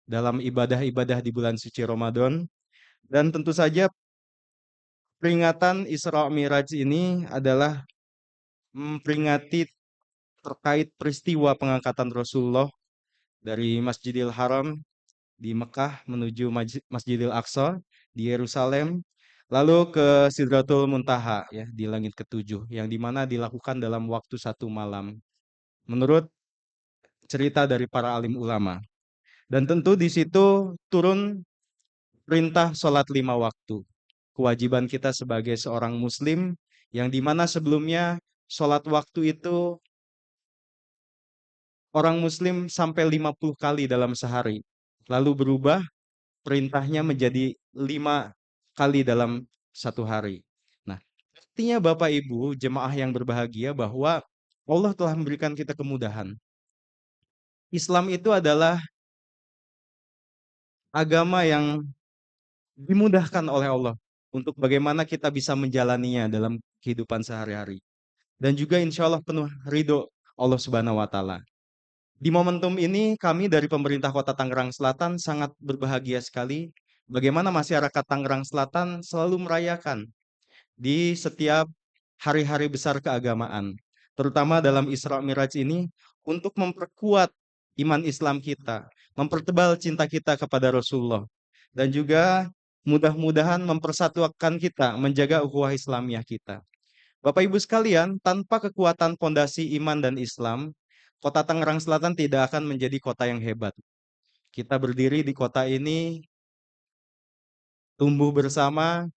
dalam ibadah-ibadah di bulan suci Ramadan. Dan tentu saja peringatan Isra Miraj ini adalah memperingati terkait peristiwa pengangkatan Rasulullah dari Masjidil Haram di Mekah menuju Masjidil Aqsa di Yerusalem, lalu ke Sidratul Muntaha ya di langit ketujuh, yang dimana dilakukan dalam waktu 1 malam. Menurut cerita dari para alim ulama. Dan tentu di situ turun perintah sholat 5 waktu. Kewajiban kita sebagai seorang muslim yang dimana sebelumnya sholat waktu itu orang muslim sampai 50 kali dalam sehari. Lalu berubah perintahnya menjadi 5 kali dalam satu hari. Nah, artinya Bapak Ibu jemaah yang berbahagia bahwa Allah telah memberikan kita kemudahan. Islam itu adalah agama yang dimudahkan oleh Allah untuk bagaimana kita bisa menjalaninya dalam kehidupan sehari-hari. Dan juga insya Allah penuh ridho Allah Subhanahu wa Ta'ala. Di momentum ini kami dari pemerintah Kota Tangerang Selatan sangat berbahagia sekali bagaimana masyarakat Tangerang Selatan selalu merayakan di setiap hari-hari besar keagamaan. Terutama dalam Isra Miraj ini untuk memperkuat iman Islam kita, mempertebal cinta kita kepada Rasulullah. Dan juga mudah-mudahan mempersatukan kita, menjaga ukhuwah Islamiyah kita. Bapak Ibu sekalian, tanpa kekuatan pondasi iman dan Islam, Kota Tangerang Selatan tidak akan menjadi kota yang hebat. Kita berdiri di kota ini, tumbuh bersama,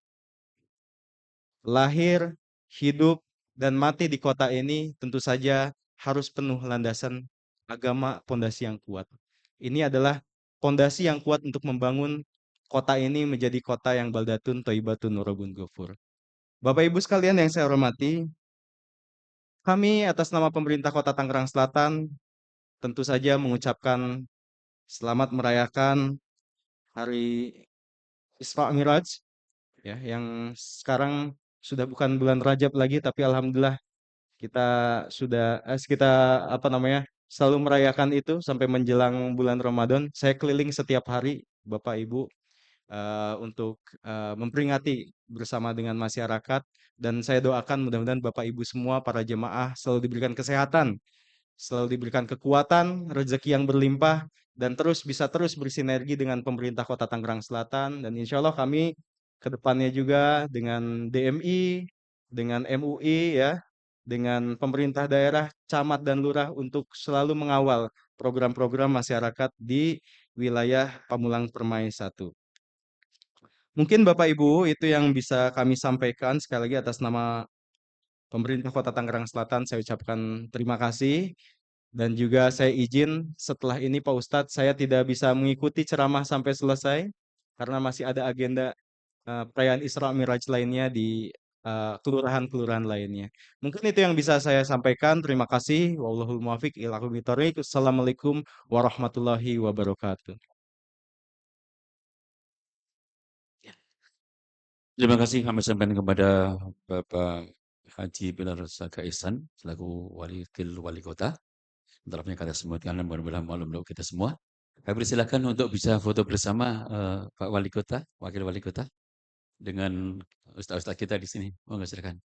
lahir, hidup, dan mati di kota ini tentu saja harus penuh landasan agama pondasi yang kuat. Ini adalah pondasi yang kuat untuk membangun kota ini menjadi kota yang baldatun thayyibatun warabun ghafur. Bapak Ibu sekalian yang saya hormati, kami atas nama pemerintah Kota Tangerang Selatan tentu saja mengucapkan selamat merayakan hari Isra Miraj ya, yang sekarang sudah bukan bulan Rajab lagi, tapi alhamdulillah kita sudah selalu merayakan itu sampai menjelang bulan Ramadan. Saya keliling setiap hari Bapak Ibu untuk memperingati bersama dengan masyarakat, dan saya doakan mudah-mudahan Bapak Ibu semua para jemaah selalu diberikan kesehatan, selalu diberikan kekuatan, rezeki yang berlimpah, dan bisa terus bersinergi dengan pemerintah Kota Tangerang Selatan. Dan insya Allah kami ke depannya juga dengan DMI, dengan MUI ya, dengan pemerintah daerah, camat dan lurah untuk selalu mengawal program-program masyarakat di wilayah Pamulang Permai 1. Mungkin Bapak Ibu itu yang bisa kami sampaikan sekali lagi atas nama pemerintah Kota Tangerang Selatan saya ucapkan terima kasih dan juga saya izin setelah ini Pak Ustadz saya tidak bisa mengikuti ceramah sampai selesai karena masih ada agenda perayaan Isra Miraj lainnya di kelurahan-kelurahan lainnya. Mungkin itu yang bisa saya sampaikan. Terima kasih. Wallahul muwaffiq ila aqwamit thoriq. Assalamualaikum warahmatullahi wabarakatuh. Terima kasih kami sampaikan kepada Bapak Haji Bilar Saka Ihsan selaku Wakil Wali Kota. Dalamnya kata semua karena mudah-mudahan maklum untuk kita semua. Kami persilakan untuk bisa foto bersama Pak Wali Kota, Wakil Wali Kota dengan ustaz-ustaz kita di sini. Monggo silakan.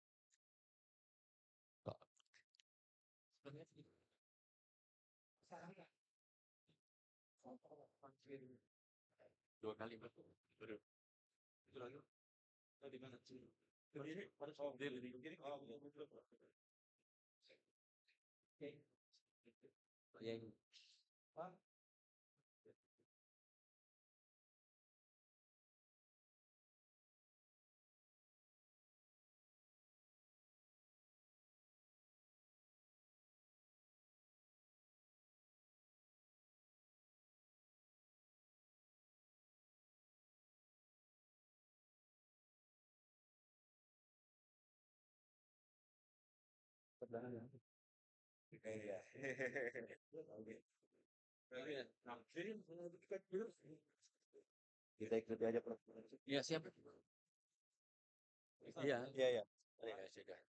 Dua kali betul. Itu lagi. Di mana sih? Ini pada soal dia ini. Oke. Ya ini. Pak. Iya. Kita ikuti aja Prof. Iya, siap. Iya. Iya, iya. Iya, sudah.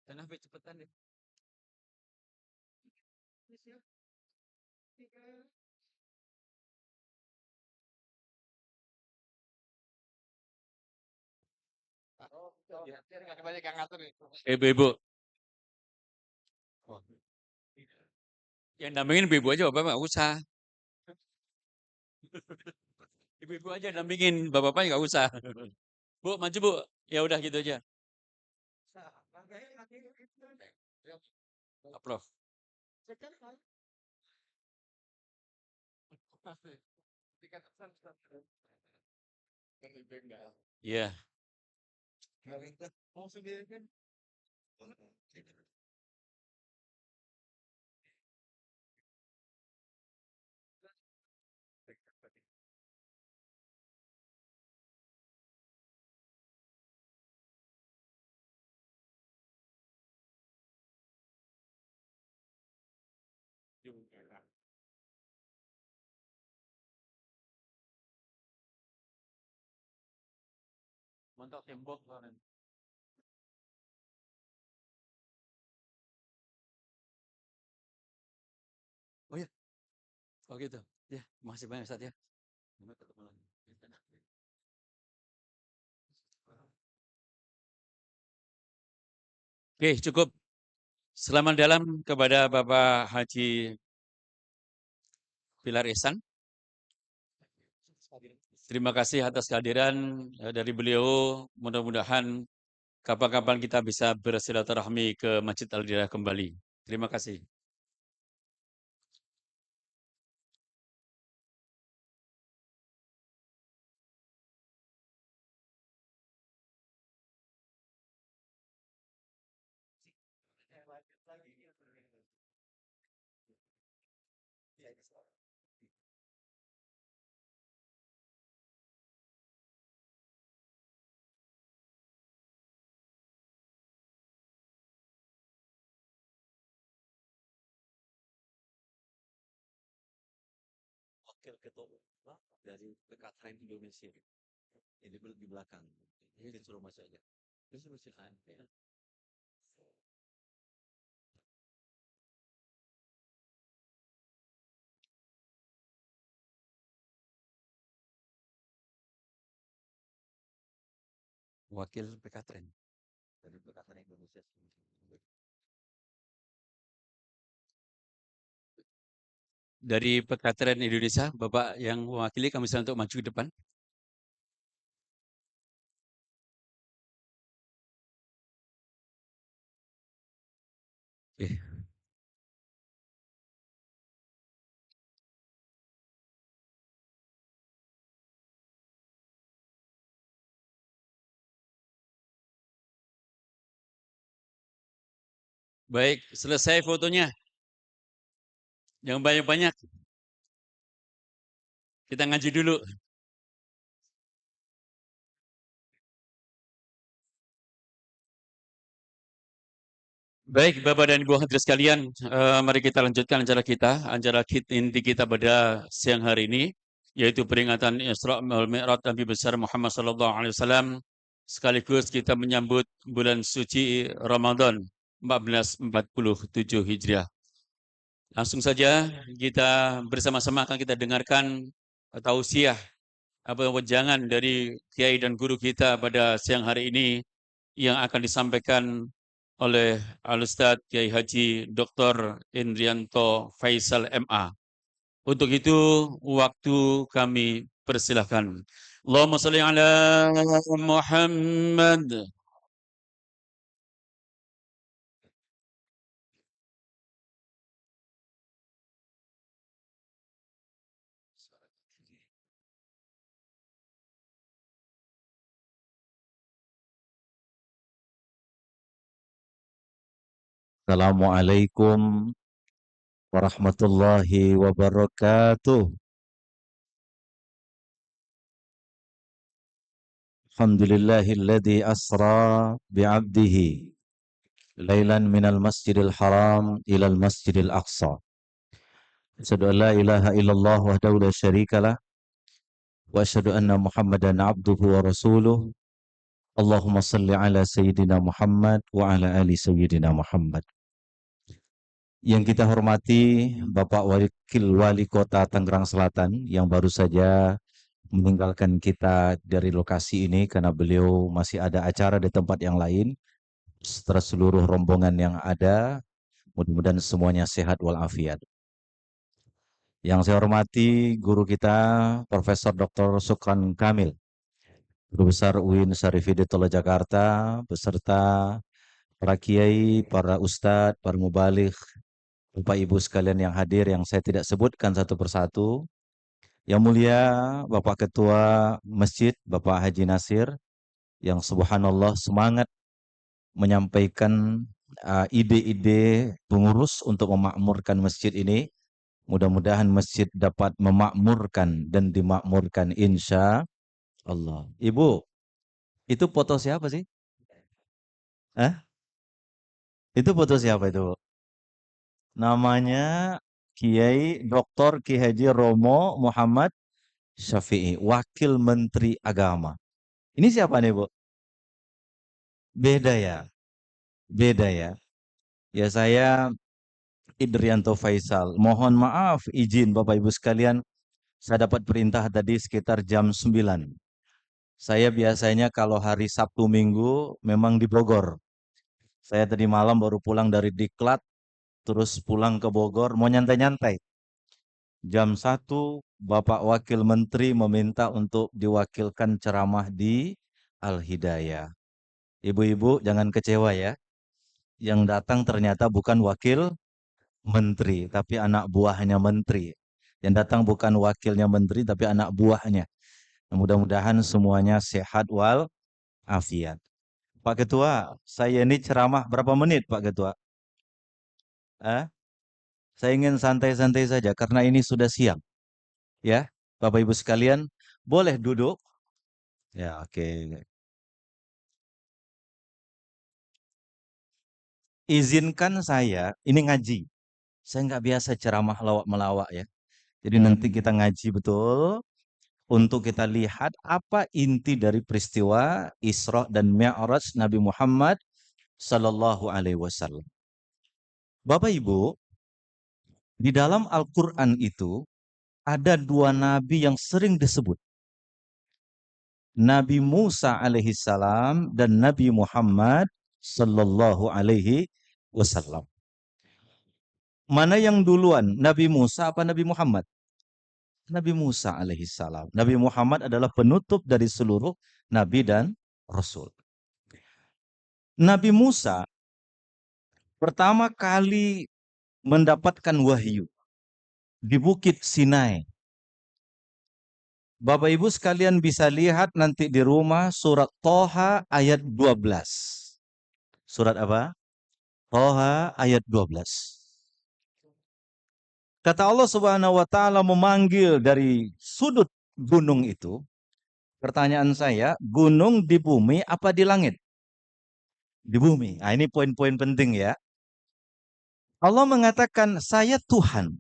Kenapa cepetan deh? Ibu-ibu. Oh. Yang dampingin ibu-ibu aja, bapak nggak usah. Ibu-ibu aja dampingin, bapak-bapaknya nggak usah. Bu, maju bu. Ya udah gitu aja. Prof. Iya. Mantap tembok. Oh ya, oh gitu. Ya, makasih banyak Ustaz ya. Oke, cukup. Selamat dalam kepada Bapak Haji Bilar Ihsan. Terima kasih atas kehadiran dari beliau. Mudah-mudahan kapan-kapan kita bisa bersilaturahmi ke Masjid Al-Hidayah kembali. Terima kasih. Wakil ketua dari PKTN Indonesia. Ini di belakang. Ini disuruh masuk aja. Disuruh silakan. Wakil PKTN dari PKTN Indonesia. dari Pekateren Indonesia, Bapak yang mewakili kami silakan untuk maju ke depan. Oke. Baik, selesai fotonya. Yang banyak-banyak. Kita ngaji dulu. Baik, Bapak dan Ibu hadirin sekalian, mari kita lanjutkan acara inti kita pada siang hari ini, yaitu peringatan Isra wal Mi'raj Nabi besar Muhammad SAW, sekaligus kita menyambut bulan suci Ramadan 1447 Hijriah. Langsung saja kita bersama-sama akan kita dengarkan tausiah atau wejangan dari kiai dan guru kita pada siang hari ini yang akan disampaikan oleh Al-Ustadz Kiai Haji Dr. Indrianto Faisal MA. Untuk itu waktu kami persilahkan. Allahumma salli ala Muhammad. Assalamualaikum warahmatullahi wabarakatuh. Alhamdulillahilladzi asra bi'abdihi lailan minal masjidil haram ilal masjidil aqsa. Asyhadu an la ilaha illallah wahdahu la syarikalah wa asyhadu anna Muhammadan abduhu wa rasuluh. Allahumma salli ala sayyidina Muhammad wa ala ali sayyidina Muhammad. Yang kita hormati Bapak Wakil Wali Kota Tangerang Selatan yang baru saja meninggalkan kita dari lokasi ini karena beliau masih ada acara di tempat yang lain. Setelah seluruh rombongan yang ada, mudah-mudahan semuanya sehat walafiat. Yang saya hormati guru kita Profesor Dr. Sukran Kamil, Guru Besar UIN Syarif Hidayatullah Jakarta, beserta para kiai, para ustadz, para mubaligh, Bapak Ibu sekalian yang hadir yang saya tidak sebutkan satu persatu. Yang mulia Bapak Ketua Masjid, Bapak Haji Nasir, yang subhanallah semangat menyampaikan ide-ide pengurus untuk memakmurkan masjid ini. Mudah-mudahan masjid dapat memakmurkan dan dimakmurkan insya Allah. Ibu, itu foto siapa sih? Hah? Itu foto siapa itu? Namanya Kiai Dr. Ki Haji Romo Muhammad Syafi'i, Wakil Menteri Agama. Ini siapa nih, Bu? Beda ya? Beda ya? Ya, saya Indrianto Faisal. Mohon maaf, izin Bapak Ibu sekalian, saya dapat perintah tadi sekitar jam 9. Saya biasanya kalau hari Sabtu Minggu memang di Bogor. Saya tadi malam baru pulang dari Diklat, terus pulang ke Bogor, mau nyantai-nyantai. Jam 1, Bapak Wakil Menteri meminta untuk diwakilkan ceramah di Al-Hidayah. Ibu-ibu jangan kecewa ya. Yang datang ternyata bukan wakil menteri, tapi anak buahnya menteri. Yang datang bukan wakilnya menteri, tapi anak buahnya. Mudah-mudahan semuanya sehat wal afiat. Pak Ketua, saya ini ceramah berapa menit Pak Ketua? Saya ingin santai-santai saja karena ini sudah siang. Ya, Bapak Ibu sekalian, boleh duduk? Ya, oke. Izinkan saya, ini ngaji. Saya nggak biasa ceramah lawak-melawak ya. Jadi nanti kita ngaji betul untuk kita lihat apa inti dari peristiwa Isra dan Mi'raj Nabi Muhammad Sallallahu Alaihi Wasallam. Bapak Ibu, di dalam Al-Quran itu ada dua nabi yang sering disebut. Nabi Musa alaihissalam dan Nabi Muhammad Sallallahu Alaihi Wasallam. Mana yang duluan, Nabi Musa apa Nabi Muhammad? Nabi Musa alaihissalam. Nabi Muhammad adalah penutup dari seluruh nabi dan rasul. Nabi Musa pertama kali mendapatkan wahyu di Bukit Sinai. Bapak Ibu sekalian bisa lihat nanti di rumah surat Toha ayat 12. Surat apa? Toha ayat 12. Kata Allah Subhanahu wa taala memanggil dari sudut gunung itu. Pertanyaan saya, gunung di bumi apa di langit? Di bumi. Nah, ini poin-poin penting ya. Allah mengatakan, saya Tuhan.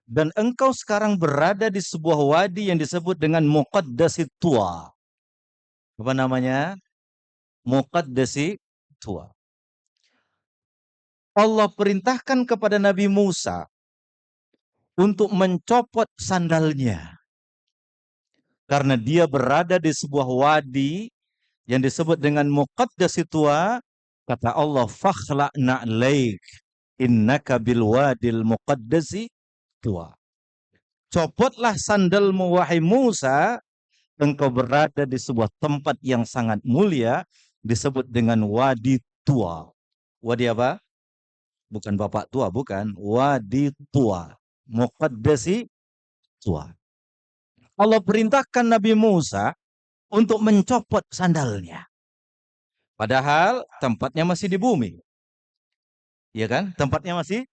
Dan engkau sekarang berada di sebuah wadi yang disebut dengan Muqaddasi Tua. Apa namanya? Muqaddasi Tua. Allah perintahkan kepada Nabi Musa untuk mencopot sandalnya. Karena dia berada di sebuah wadi yang disebut dengan Muqaddasi Tua, kata Allah, "Fakhla' na'laik innaka bil wadil muqaddasi tua." Copotlah sandalmu wahai Musa, engkau berada di sebuah tempat yang sangat mulia disebut dengan wadi tua. Wadi apa? Bukan bapak tua, bukan. Wadi tua. Muqaddasi tua. Allah perintahkan Nabi Musa untuk mencopot sandalnya. Padahal tempatnya masih di bumi. Ya kan? Tempatnya masih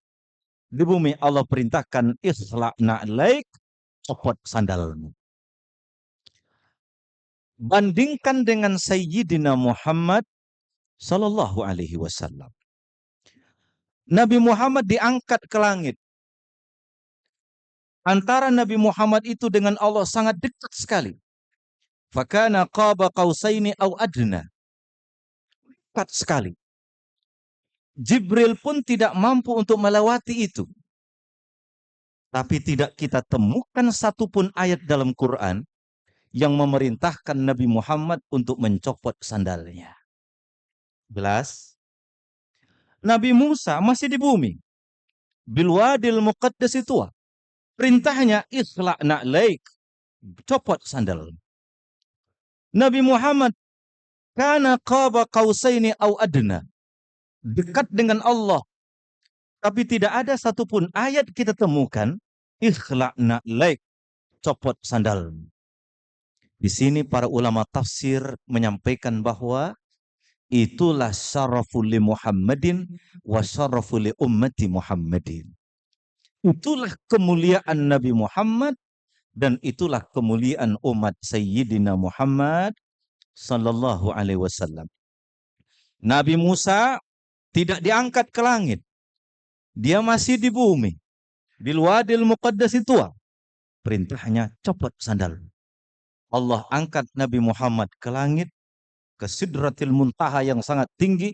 di bumi. Allah perintahkan isla'na alaik, copot sandalmu. Bandingkan dengan Sayyidina Muhammad sallallahu alaihi wasallam. Nabi Muhammad diangkat ke langit. Antara Nabi Muhammad itu dengan Allah sangat dekat sekali. Fakana qaba qausaini au adna. Dekat sekali. Jibril pun tidak mampu untuk melewati itu. Tapi tidak kita temukan satupun ayat dalam Quran yang memerintahkan Nabi Muhammad untuk mencopot sandalnya. Jelas? Nabi Musa masih di bumi. Bilwadil muqaddasi tua. Perintahnya isla'na alaik. Copot sandal. Nabi Muhammad kana qaba qausaini au adna. Dekat dengan Allah. Tapi tidak ada satupun ayat kita temukan ikhla'na alaik. Copot sandal. Di sini para ulama tafsir menyampaikan bahwa itulah syaraful li Muhammadin wa syaraful li ummati Muhammadin. Itulah kemuliaan Nabi Muhammad dan itulah kemuliaan umat Sayyidina Muhammad sallallahu alaihi wasallam. Nabi Musa tidak diangkat ke langit. Dia masih di bumi. Bil wadil muqaddasi tua. Perintahnya copot sandal. Allah angkat Nabi Muhammad ke langit, ke Sidratil Muntaha yang sangat tinggi,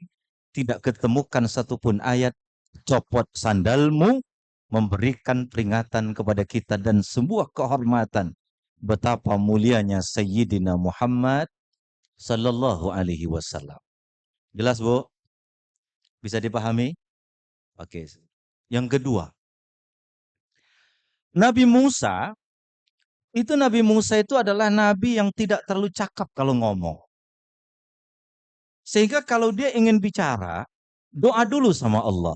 tidak ketemukan satupun ayat copot sandalmu, memberikan peringatan kepada kita dan sebuah kehormatan betapa mulianya Sayyidina Muhammad sallallahu alaihi wasallam. Jelas, Bu? Bisa dipahami? Oke. Yang kedua, Nabi Musa itu adalah nabi yang tidak terlalu cakap kalau ngomong. Sehingga kalau dia ingin bicara, doa dulu sama Allah.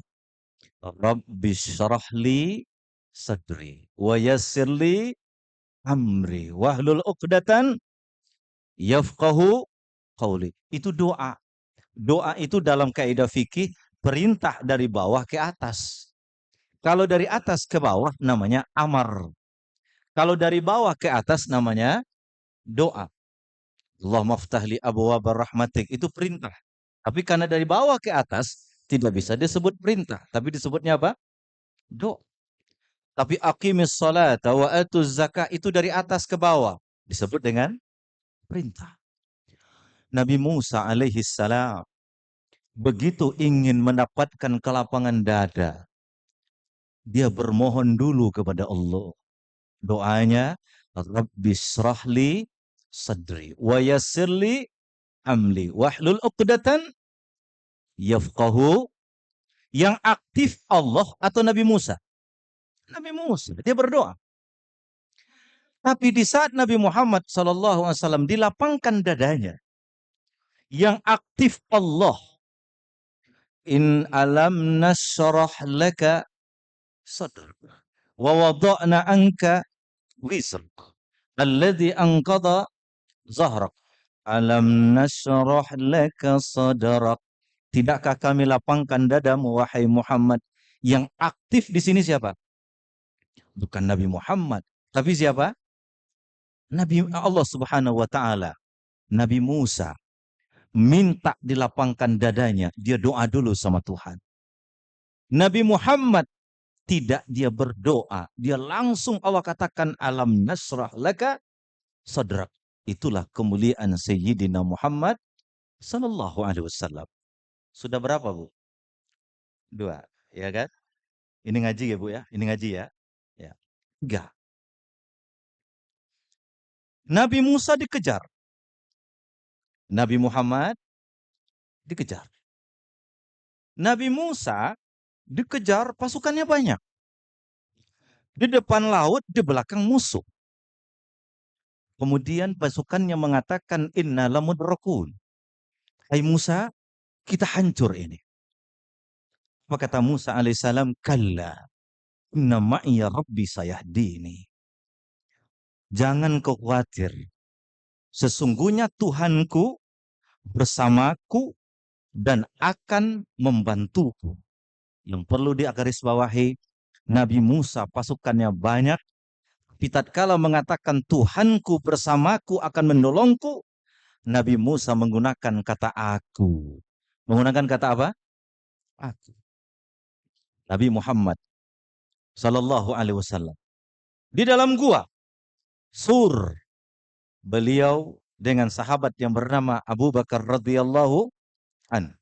Rabbi syrah li sadri wa yassir li amri wahlul 'uqdatan yafqahu qawli. Itu doa. Doa itu dalam kaidah fikih perintah dari bawah ke atas. Kalau dari atas ke bawah namanya amar. Kalau dari bawah ke atas namanya doa. Allahumma ftahli abwaaba rahmatik, itu perintah. Tapi karena dari bawah ke atas tidak bisa disebut perintah, tapi disebutnya apa? Doa. Tapi aqimis sholata wa atuz zakah itu dari atas ke bawah, disebut dengan perintah. Nabi Musa alaihi salam begitu ingin mendapatkan kelapangan dada, dia bermohon dulu kepada Allah. Doanya, Rabbi syrahli sadri wa yassirli amli wahlul 'uqdatan yafqahu. Yang aktif Allah atau Nabi Musa? Nabi Musa, dia berdoa. Tapi di saat Nabi Muhammad SAW dilapangkan dadanya, yang aktif Allah. In alam nasrah laka sadrak wa wada'na anka wizrak alladhi anqadha zahrak. Alam nasrah laka sadrak. Tidakkah kami lapangkan dadamu wahai Muhammad? Yang aktif di sini siapa? Bukan Nabi Muhammad, tapi siapa? Nabi Allah Subhanahu wa taala. Nabi Musa minta dilapangkan dadanya, dia doa dulu sama Tuhan. Nabi Muhammad tidak dia berdoa, dia langsung Allah katakan alam nasrah laka sadrak. Itulah kemuliaan Sayyidina Muhammad sallallahu alaihi wasallam. Sudah berapa, Bu? 2, ya kan? Ini ngaji ya, Bu ya? Ini ngaji ya? Ya. 3. Nabi Musa dikejar. Nabi Muhammad dikejar. Nabi Musa dikejar, pasukannya banyak. Di depan laut, di belakang musuh. Kemudian pasukannya mengatakan inna lamudrakun. Hai Musa, kita hancur ini. Apa kata Musa alaihissalam? Kalla inna ma'iya rabbi sayahdini. Jangan kau khawatir. Sesungguhnya Tuhanku bersamaku dan akan membantuku. Yang perlu digarisbawahi, Nabi Musa pasukannya banyak. Tapi tatkala mengatakan Tuhanku bersamaku akan menolongku, Nabi Musa menggunakan kata aku. Menggunakan kata apa? Aku. Nabi Muhammad sallallahu alaihi wasallam di dalam gua Sur, beliau dengan sahabat yang bernama Abu Bakar radhiyallahu an.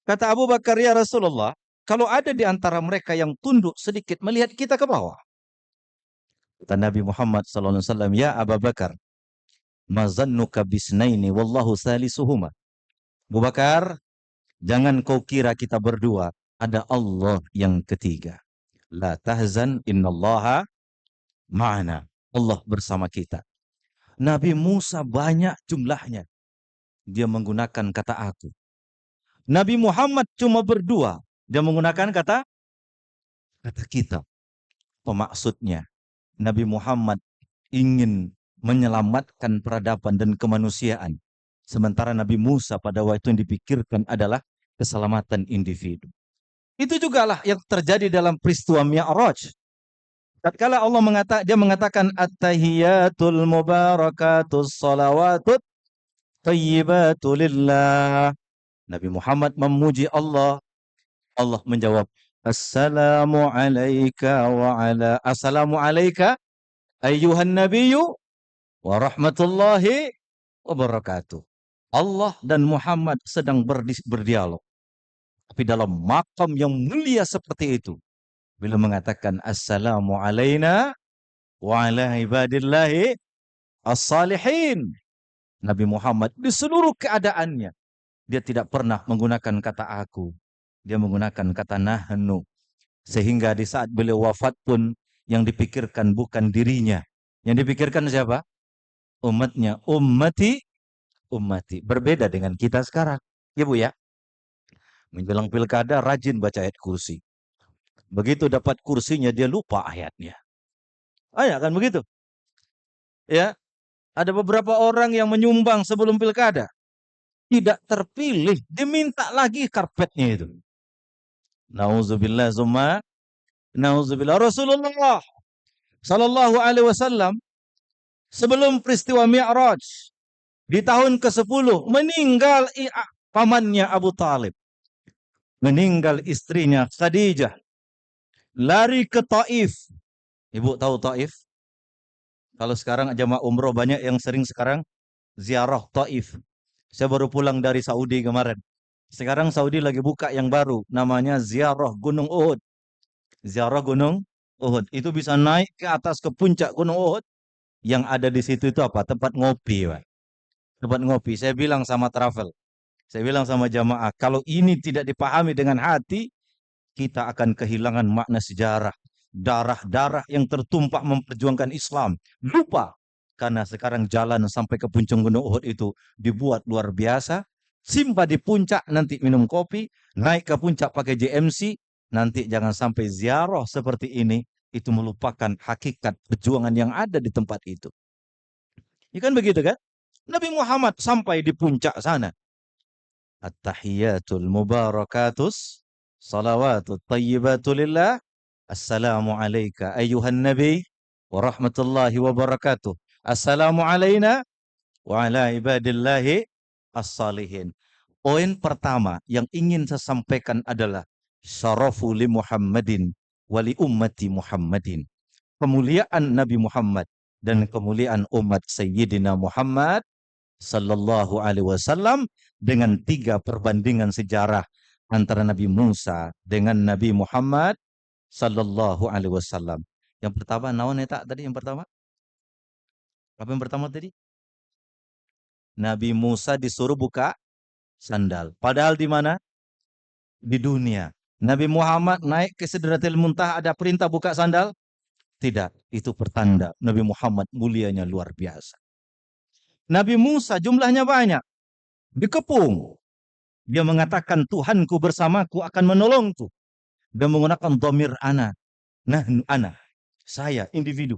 Kata Abu Bakar, ya Rasulullah, kalau ada di antara mereka yang tunduk sedikit melihat kita ke bawah. Kata Nabi Muhammad sallallahu alaihi wasallam, ya Abu Bakar, ma zannuka bisnaini wallahu salisuhuma. Abu Bakar, jangan kau kira kita berdua, ada Allah yang ketiga. La tahzan innallaha ma'ana. Allah bersama kita. Nabi Musa banyak jumlahnya. Dia menggunakan kata aku. Nabi Muhammad cuma berdua. Dia menggunakan kata kita. Maksudnya, Nabi Muhammad ingin menyelamatkan peradaban dan kemanusiaan. Sementara Nabi Musa pada waktu yang dipikirkan adalah keselamatan individu. Itu jugalah yang terjadi dalam peristiwa Mi'raj. Tatkala Allah mengatakan at-tahiyatul mubarakatus salawatut thayyibatu lillah. Nabi Muhammad memuji Allah. Allah menjawab, Assalamu alayka wa ala Assalamu alayka ayyuhan nabiyyu wa rahmatullahi wa barakatuh. Allah dan Muhammad sedang berdialog. Tapi dalam makam yang mulia seperti itu, bila mengatakan Assalamu alayna wa ala ibadillahi as-salihin. Nabi Muhammad di seluruh keadaannya, dia tidak pernah menggunakan kata aku. Dia menggunakan kata nahnu. Sehingga di saat beliau wafat pun yang dipikirkan bukan dirinya. Yang dipikirkan siapa? Umatnya. Ummati, ummati. Berbeda dengan kita sekarang. Ya Bu ya? Menjelang pilkada rajin baca ayat kursi. Begitu dapat kursinya dia lupa ayatnya. Ya kan begitu? Ya, ada beberapa orang yang menyumbang sebelum pilkada. Tidak terpilih, diminta lagi karpetnya itu. Nauzubillah summa nauzubillah. Rasulullah sallallahu alaihi wasallam sebelum peristiwa Mi'raj di tahun ke-10 meninggal pamannya Abu Talib. Meninggal istrinya Khadijah. Lari ke Taif. Ibu tahu Taif? Kalau sekarang jamaah umroh banyak yang sering sekarang ziarah Taif. Saya baru pulang dari Saudi kemarin. Sekarang Saudi lagi buka yang baru. Namanya ziarah Gunung Uhud. Ziarah Gunung Uhud. Itu bisa naik ke atas ke puncak Gunung Uhud. Yang ada di situ itu apa? Tempat ngopi. Pak. Tempat ngopi. Saya bilang sama travel. Saya bilang sama jamaah. Kalau ini tidak dipahami dengan hati. kita akan kehilangan makna sejarah. Darah-darah yang tertumpah memperjuangkan Islam. Lupa. Karena sekarang jalan sampai ke puncak Gunung Uhud itu dibuat luar biasa. Simpah di puncak, nanti minum kopi. Naik ke puncak pakai JMC. Nanti jangan sampai ziarah seperti ini. Itu melupakan hakikat perjuangan yang ada di tempat itu. Ya kan begitu kan? Nabi Muhammad sampai di puncak sana. At-tahiyatul mubarakatus. Salawatut tayyibatulillah. Assalamu alayka ayyuhan nabi wa rahmatullahi wa barakatuh. Assalamu alayna wa ala ibadillahi as-salihin. Poin pertama yang ingin saya sampaikan adalah syarafu li Muhammadin wa li ummati Muhammadin. Kemuliaan Nabi Muhammad dan kemuliaan umat Sayyidina Muhammad sallallahu alaihi wasallam dengan 3 perbandingan sejarah antara Nabi Musa dengan Nabi Muhammad sallallahu alaihi wasallam. Yang pertama naon eta tadi yang pertama? Apa yang pertama tadi? Nabi Musa disuruh buka sandal. Padahal di mana? Di dunia. Nabi Muhammad naik ke Sidratil Muntaha ada perintah buka sandal? Tidak. Itu pertanda Nabi Muhammad mulianya luar biasa. Nabi Musa jumlahnya banyak. Dikepung. Dia mengatakan Tuhanku bersamaku akan menolongku. Dia menggunakan dhamir ana. Nah, ana. Saya individu.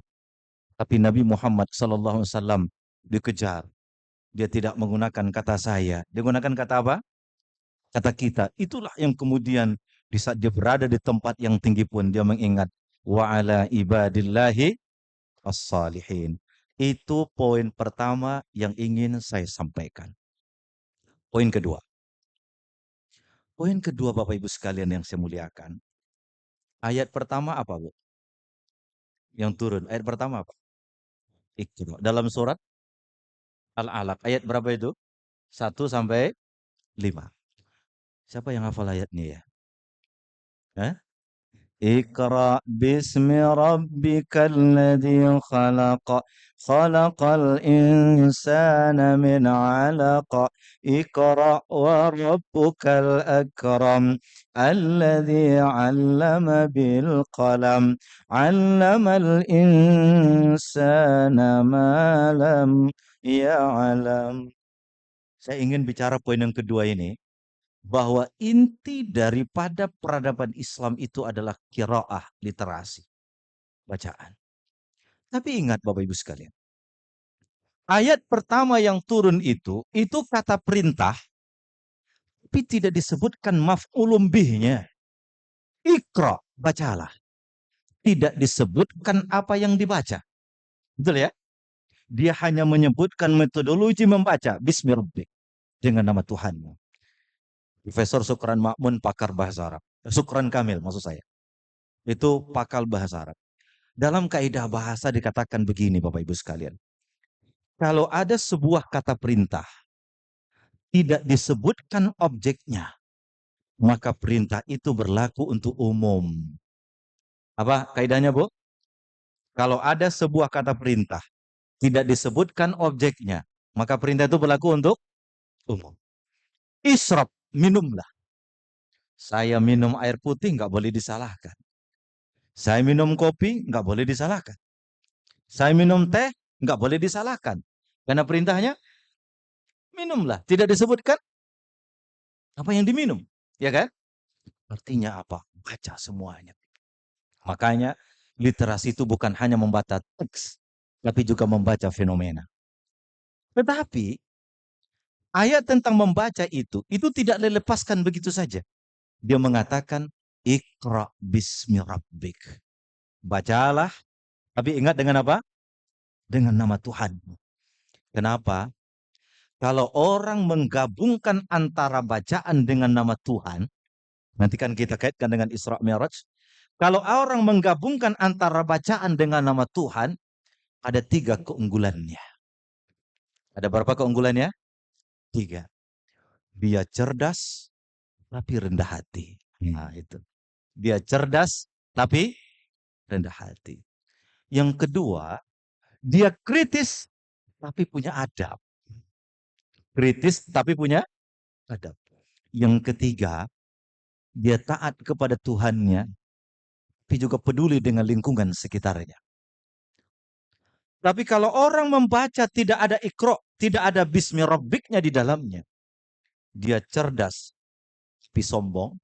Tapi Nabi Muhammad sallallahu alaihi wasallam dikejar. Dia tidak menggunakan kata saya. Dia menggunakan kata apa? Kata kita. Itulah yang kemudian di saat dia berada di tempat yang tinggi pun dia mengingat wa ala ibadillahi as-salihin. Itu poin pertama yang ingin saya sampaikan. Poin kedua. Poin kedua Bapak Ibu sekalian yang saya muliakan. Ayat pertama apa, Bu? Yang turun. Ayat pertama apa? Iqra. Dalam surat Al-Alaq. Ayat berapa itu? 1 sampai 5. Siapa yang hafal ayatnya ya? Hah? Iqra bismi rabbikal ladzi khalaq. Khalaqal insana min 'alaq. Iqra wa rabbukal akram. Alladzi 'allama bil qalam. 'Allamal insana ma lam ya'lam. Saya ingin bicara poin yang kedua ini. Bahwa inti daripada peradaban Islam itu adalah qiraah, literasi, bacaan. Tapi ingat Bapak Ibu sekalian, ayat pertama yang turun itu kata perintah, tapi tidak disebutkan maf'ulun bihnya. Iqra, bacalah. Tidak disebutkan apa yang dibaca. Betul ya? Dia hanya menyebutkan metodologi membaca, Bismi Rabbik, dengan nama Tuhanmu. Profesor Sukran Ma'mun, pakar bahasa Arab. Sukran Kamil maksud saya. Itu pakar bahasa Arab. Dalam kaidah bahasa dikatakan begini Bapak Ibu sekalian. Kalau ada sebuah kata perintah, tidak disebutkan objeknya, maka perintah itu berlaku untuk umum. Apa kaidahnya, Bu? Kalau ada sebuah kata perintah, tidak disebutkan objeknya, maka perintah itu berlaku untuk umum. Isyrab, minumlah. Saya minum air putih nggak boleh disalahkan. Saya minum kopi nggak boleh disalahkan. Saya minum teh nggak boleh disalahkan. Karena perintahnya minumlah. Tidak disebutkan apa yang diminum, ya kan? Artinya apa? Baca semuanya. Makanya literasi itu bukan hanya membaca teks, tapi juga membaca fenomena. Tetapi ayat tentang membaca itu tidak dilepaskan begitu saja. Dia mengatakan Iqra bismi rabbik. Bacalah, tapi ingat dengan apa? Dengan nama Tuhan. Kenapa? Kalau orang menggabungkan antara bacaan dengan nama Tuhan, nanti kan kita kaitkan dengan Isra Mi'raj. Kalau orang menggabungkan antara bacaan dengan nama Tuhan, ada 3 keunggulannya. Ada berapa keunggulannya? 3. Dia cerdas, tapi rendah hati. Nah itu. Dia cerdas, tapi rendah hati. Yang kedua, dia kritis, tapi punya adab. Kritis, tapi punya adab. Yang ketiga, dia taat kepada Tuhannya, tapi juga peduli dengan lingkungan sekitarnya. Tapi kalau orang membaca tidak ada Iqra, tidak ada Bismi Rabbiknya di dalamnya, dia cerdas tapi sombong.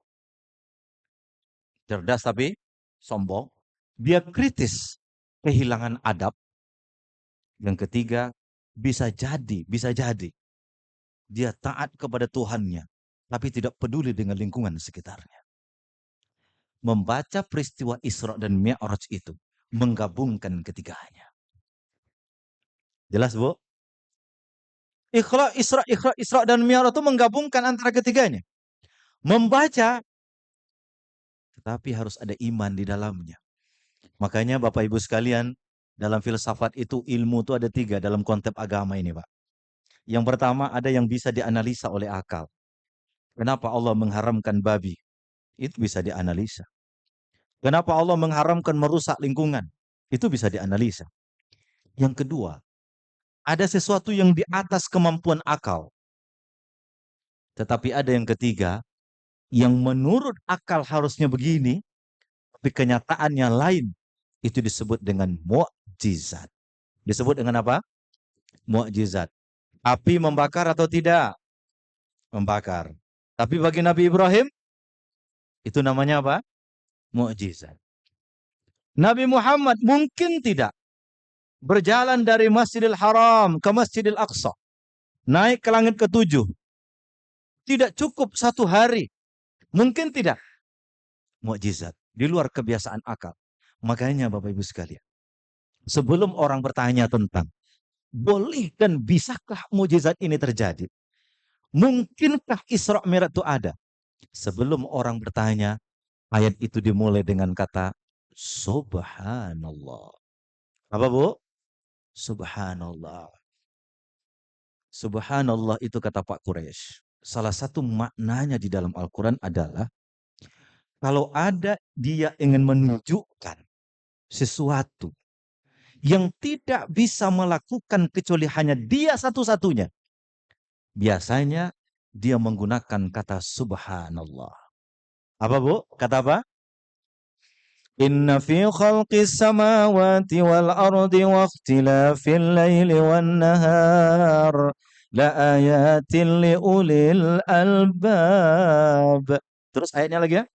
Cerdas tapi sombong. Dia kritis, kehilangan adab. Yang ketiga, bisa jadi dia taat kepada Tuhannya, tapi tidak peduli dengan lingkungan sekitarnya. Membaca peristiwa Isra dan Mi'raj itu menggabungkan ketiganya. Jelas, Bu? Isra dan Mi'raj itu menggabungkan antara ketiganya. Membaca, tetapi harus ada iman di dalamnya. Makanya Bapak Ibu sekalian, dalam filsafat itu ilmu itu ada 3 dalam konsep agama ini, Pak. Yang pertama ada yang bisa dianalisa oleh akal. Kenapa Allah mengharamkan babi? Itu bisa dianalisa. Kenapa Allah mengharamkan merusak lingkungan? Itu bisa dianalisa. Yang kedua, ada sesuatu yang di atas kemampuan akal. Tetapi ada yang ketiga, yang menurut akal harusnya begini, tapi kenyataannya lain. Itu disebut dengan mukjizat. Disebut dengan apa? Mukjizat. Api membakar atau tidak? Membakar. Tapi bagi Nabi Ibrahim, itu namanya apa? Mukjizat. Nabi Muhammad mungkin tidak berjalan dari Masjidil Haram ke Masjidil Aqsa, naik ke langit ke-7. Tidak cukup 1 hari. Mungkin tidak. Mukjizat. Di luar kebiasaan akal. Makanya Bapak Ibu sekalian, sebelum orang bertanya tentang boleh dan bisakah mukjizat ini terjadi? Mungkinkah Isra Mi'raj itu ada? Sebelum orang bertanya, ayat itu dimulai dengan kata Subhanallah. Apa, Bu? Subhanallah. Subhanallah itu kata Pak Quraisy. Salah satu maknanya di dalam Al-Quran adalah kalau ada dia ingin menunjukkan sesuatu yang tidak bisa melakukan kecuali hanya dia satu-satunya, biasanya dia menggunakan kata Subhanallah. Apa, Bu? Kata apa? Inna fi khalqis samawati wal ardi wa ikhtilafil laili wan nahar la ayatin li ulil albab. Terus ayatnya lagi ya.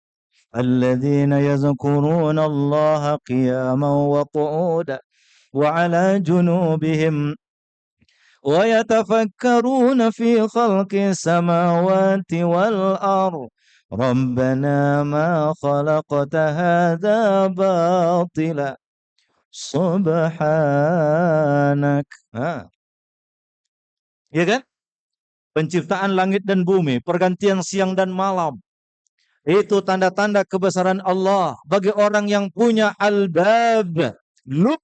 Alladzina yazkuruna Allah qiyaman wa qu'udan wa ala junubihim wa yatafakkaruna fi khalqis samawati wal ardi Rabbana ma khalaqta hadza batila subhanak. Ya kan? Penciptaan langit dan bumi, pergantian siang dan malam. Itu tanda-tanda kebesaran Allah bagi orang yang punya albab, lub.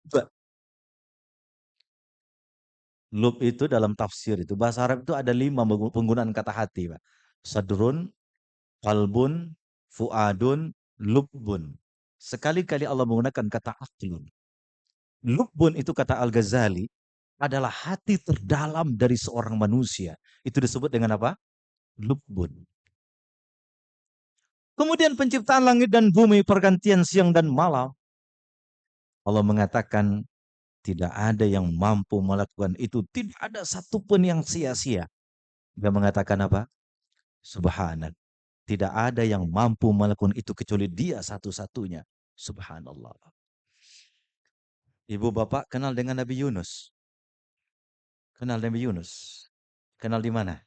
Lub itu dalam tafsir itu bahasa Arab itu ada 5 penggunaan kata hati, Pak. Sadrun, qalbun, fuadun, lubbun. Sekali-kali Allah menggunakan kata aqlun. Lubbun itu kata Al-Ghazali adalah hati terdalam dari seorang manusia. Itu disebut dengan apa? Lubbun. Kemudian penciptaan langit dan bumi, pergantian siang dan malam. Allah mengatakan tidak ada yang mampu melakukan itu. Tidak ada satupun yang sia-sia. Dia mengatakan apa? Subhanak. Tidak ada yang mampu melakukan itu kecuali dia satu-satunya. Subhanallah. Ibu bapak kenal dengan Nabi Yunus? Kenal Nabi Yunus? Kenal di mana?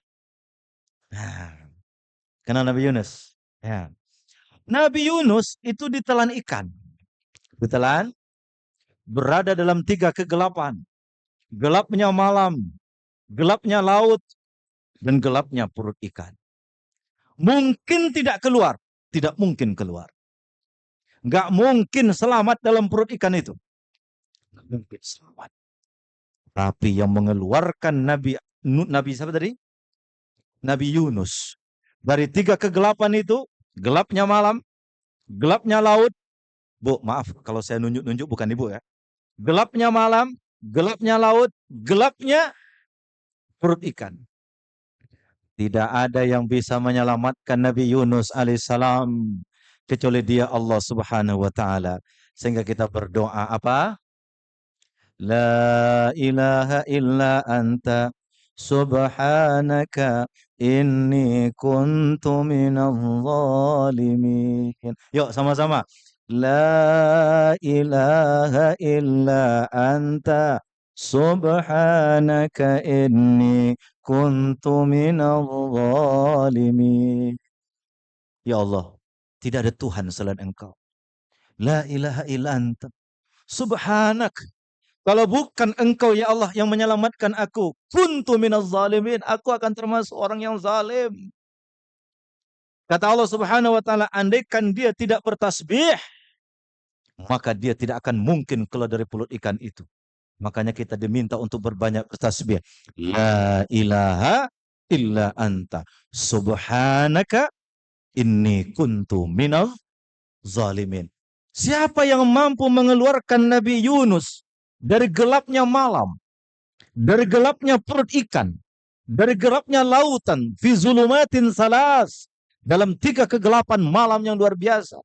Kenal Nabi Yunus? Ya. Nabi Yunus itu ditelan ikan. Ditelan, berada dalam 3 kegelapan. Gelapnya malam, gelapnya laut, dan gelapnya perut ikan. Mungkin tidak keluar. Tidak mungkin keluar. Nggak mungkin selamat dalam perut ikan itu. Nggak mungkin selamat. Tapi yang mengeluarkan Nabi siapa tadi? Nabi Yunus. Dari 3 kegelapan itu, gelapnya malam, gelapnya laut. Bu, maaf kalau saya nunjuk-nunjuk bukan Ibu ya. Gelapnya malam, gelapnya laut, gelapnya perut ikan. Tidak ada yang bisa menyelamatkan Nabi Yunus alaihissalam kecuali Dia Allah Subhanahu wa taala. Sehingga kita berdoa apa? La ilaha illa anta subhanaka inni kuntu minadh zalimin. Yuk sama-sama. La ilaha illa anta subhanaka inni kuntu minadh zalimin. Ya Allah, tidak ada Tuhan selain Engkau. La ilaha illa anta subhanak. Kalau bukan Engkau ya Allah yang menyelamatkan aku, kuntu minaz zalimin, aku akan termasuk orang yang zalim. Kata Allah Subhanahu wa taala, andaikan dia tidak bertasbih, maka dia tidak akan mungkin keluar dari perut ikan itu. Makanya kita diminta untuk berbanyak bertasbih. La ilaha illa anta subhanaka inni kuntu minaz zalimin. Siapa yang mampu mengeluarkan Nabi Yunus dari gelapnya malam, dari gelapnya perut ikan, dari gelapnya lautan, fi zulumatin salas, dalam 3 kegelapan malam yang luar biasa.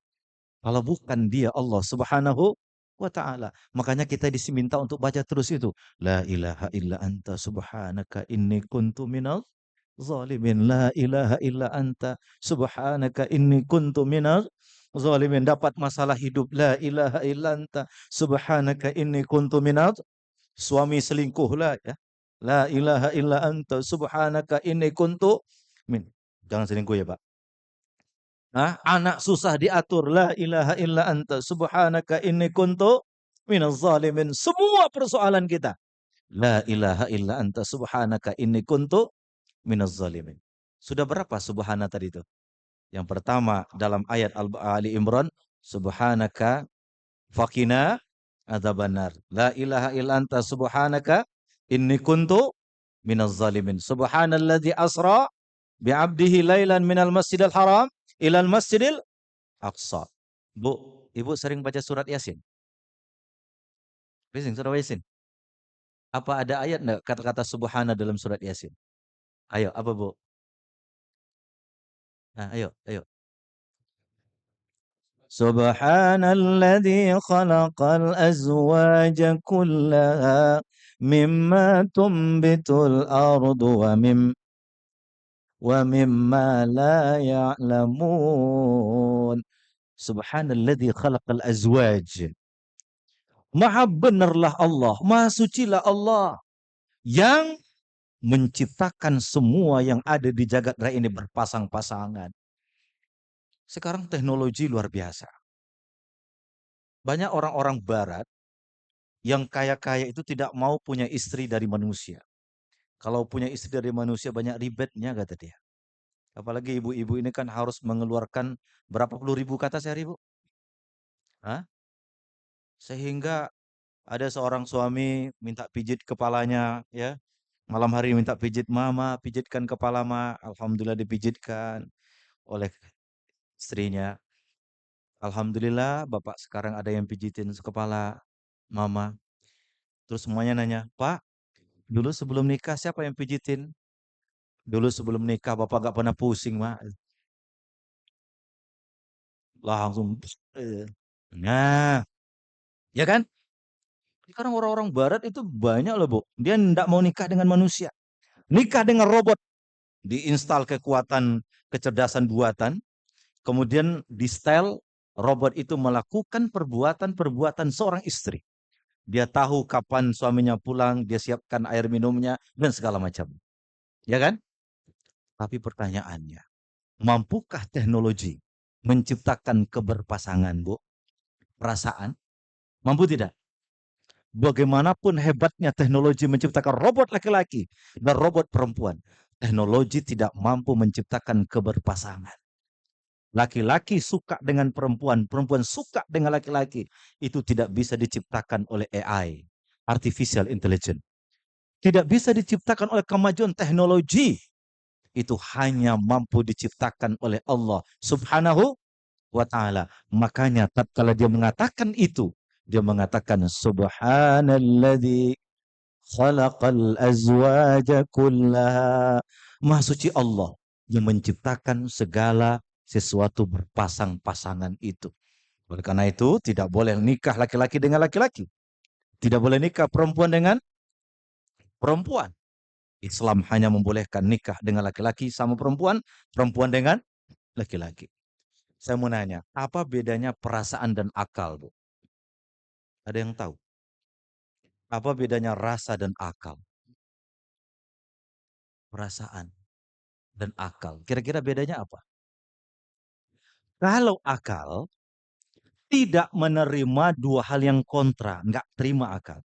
Kalau bukan Dia Allah Subhanahu wa taala. Makanya kita diminta untuk baca terus itu. La ilaha illa anta subhanaka inni kuntu minal zalimin. La ilaha illa anta subhanaka inni kuntu minal zalimin. Dapat masalah hidup. La ilaha illa anta subhanaka inni kuntu minal suami selingkuh lah ya. La ilaha illa anta subhanaka inni kuntu min. Jangan selingkuh ya, Pak. Anak susah diatur. La ilaha illa anta subhanaka inni kuntu minaz zalimin. Semua persoalan kita. La ilaha illa anta subhanaka inni kuntu minaz zalimin. Sudah berapa subhana tadi itu? Yang pertama dalam ayat Ali Imran, subhanaka faqina adzabannar. La ilaha illa anta subhanaka inni kuntu minaz zalimin. Subhanalladzi asra bi'abdihi lailan minal masjidil haram ilal masjidil aqsa. Bu, Ibu sering baca surat Yasin? Sering surat Yasin? Apa ada ayat enggak kata-kata subhana dalam surat Yasin? Ayo, apa Bu? Ayo. Subhanalladzi khalaqal azwaja kullaha mimma tumbitul ardu wa mimma la ya'lamun. Subhanalladzi khalaqal azwaj. Maha benarlah Allah, maha sucilah Allah yang menciptakan semua yang ada di jagat raya ini berpasang-pasangan. Sekarang teknologi luar biasa. Banyak orang-orang barat yang kaya-kaya itu tidak mau punya istri dari manusia. Kalau punya istri dari manusia banyak ribetnya kata dia. Apalagi ibu-ibu ini kan harus mengeluarkan berapa puluh ribu kata sehari, Bu? Sehingga ada seorang suami minta pijit kepalanya, ya. Malam hari minta pijit, mama pijitkan kepala ma. Alhamdulillah dipijitkan oleh istrinya. Alhamdulillah bapak sekarang ada yang pijitin kepala mama. Terus semuanya nanya, Pak, dulu sebelum nikah siapa yang pijitin? Dulu sebelum nikah bapak gak pernah pusing, Ma. Langsung. Nah, ya kan? Sekarang orang-orang barat itu banyak loh, Bu. Dia tidak mau nikah dengan manusia. Nikah dengan robot. Diinstal kekuatan kecerdasan buatan. Kemudian di style robot itu melakukan perbuatan-perbuatan seorang istri. Dia tahu kapan suaminya pulang, dia siapkan air minumnya, dan segala macam. Ya kan? Tapi pertanyaannya, mampukah teknologi menciptakan keberpasangan, Bu? Perasaan? Mampu tidak? Bagaimanapun hebatnya teknologi menciptakan robot laki-laki dan robot perempuan, teknologi tidak mampu menciptakan keberpasangan. Laki-laki suka dengan perempuan, perempuan suka dengan laki-laki. Itu tidak bisa diciptakan oleh AI, artificial intelligence. Tidak bisa diciptakan oleh kemajuan teknologi. Itu hanya mampu diciptakan oleh Allah Subhanahu wa ta'ala. Makanya tatkala dia mengatakan itu, dia mengatakan subhanalladzi khalaqal azwaja kullaha Maha suci Allah yang menciptakan segala sesuatu berpasang-pasangan itu. Oleh karena itu, tidak boleh nikah laki-laki dengan laki-laki. Tidak boleh nikah perempuan dengan perempuan. Islam hanya membolehkan nikah dengan laki-laki sama perempuan, perempuan dengan laki-laki. Saya mau nanya, apa bedanya perasaan dan akal, Bu? Ada yang tahu? Apa bedanya rasa dan akal? Perasaan dan akal. Kira-kira bedanya apa? Kalau akal tidak menerima dua hal yang kontra, nggak terima akal.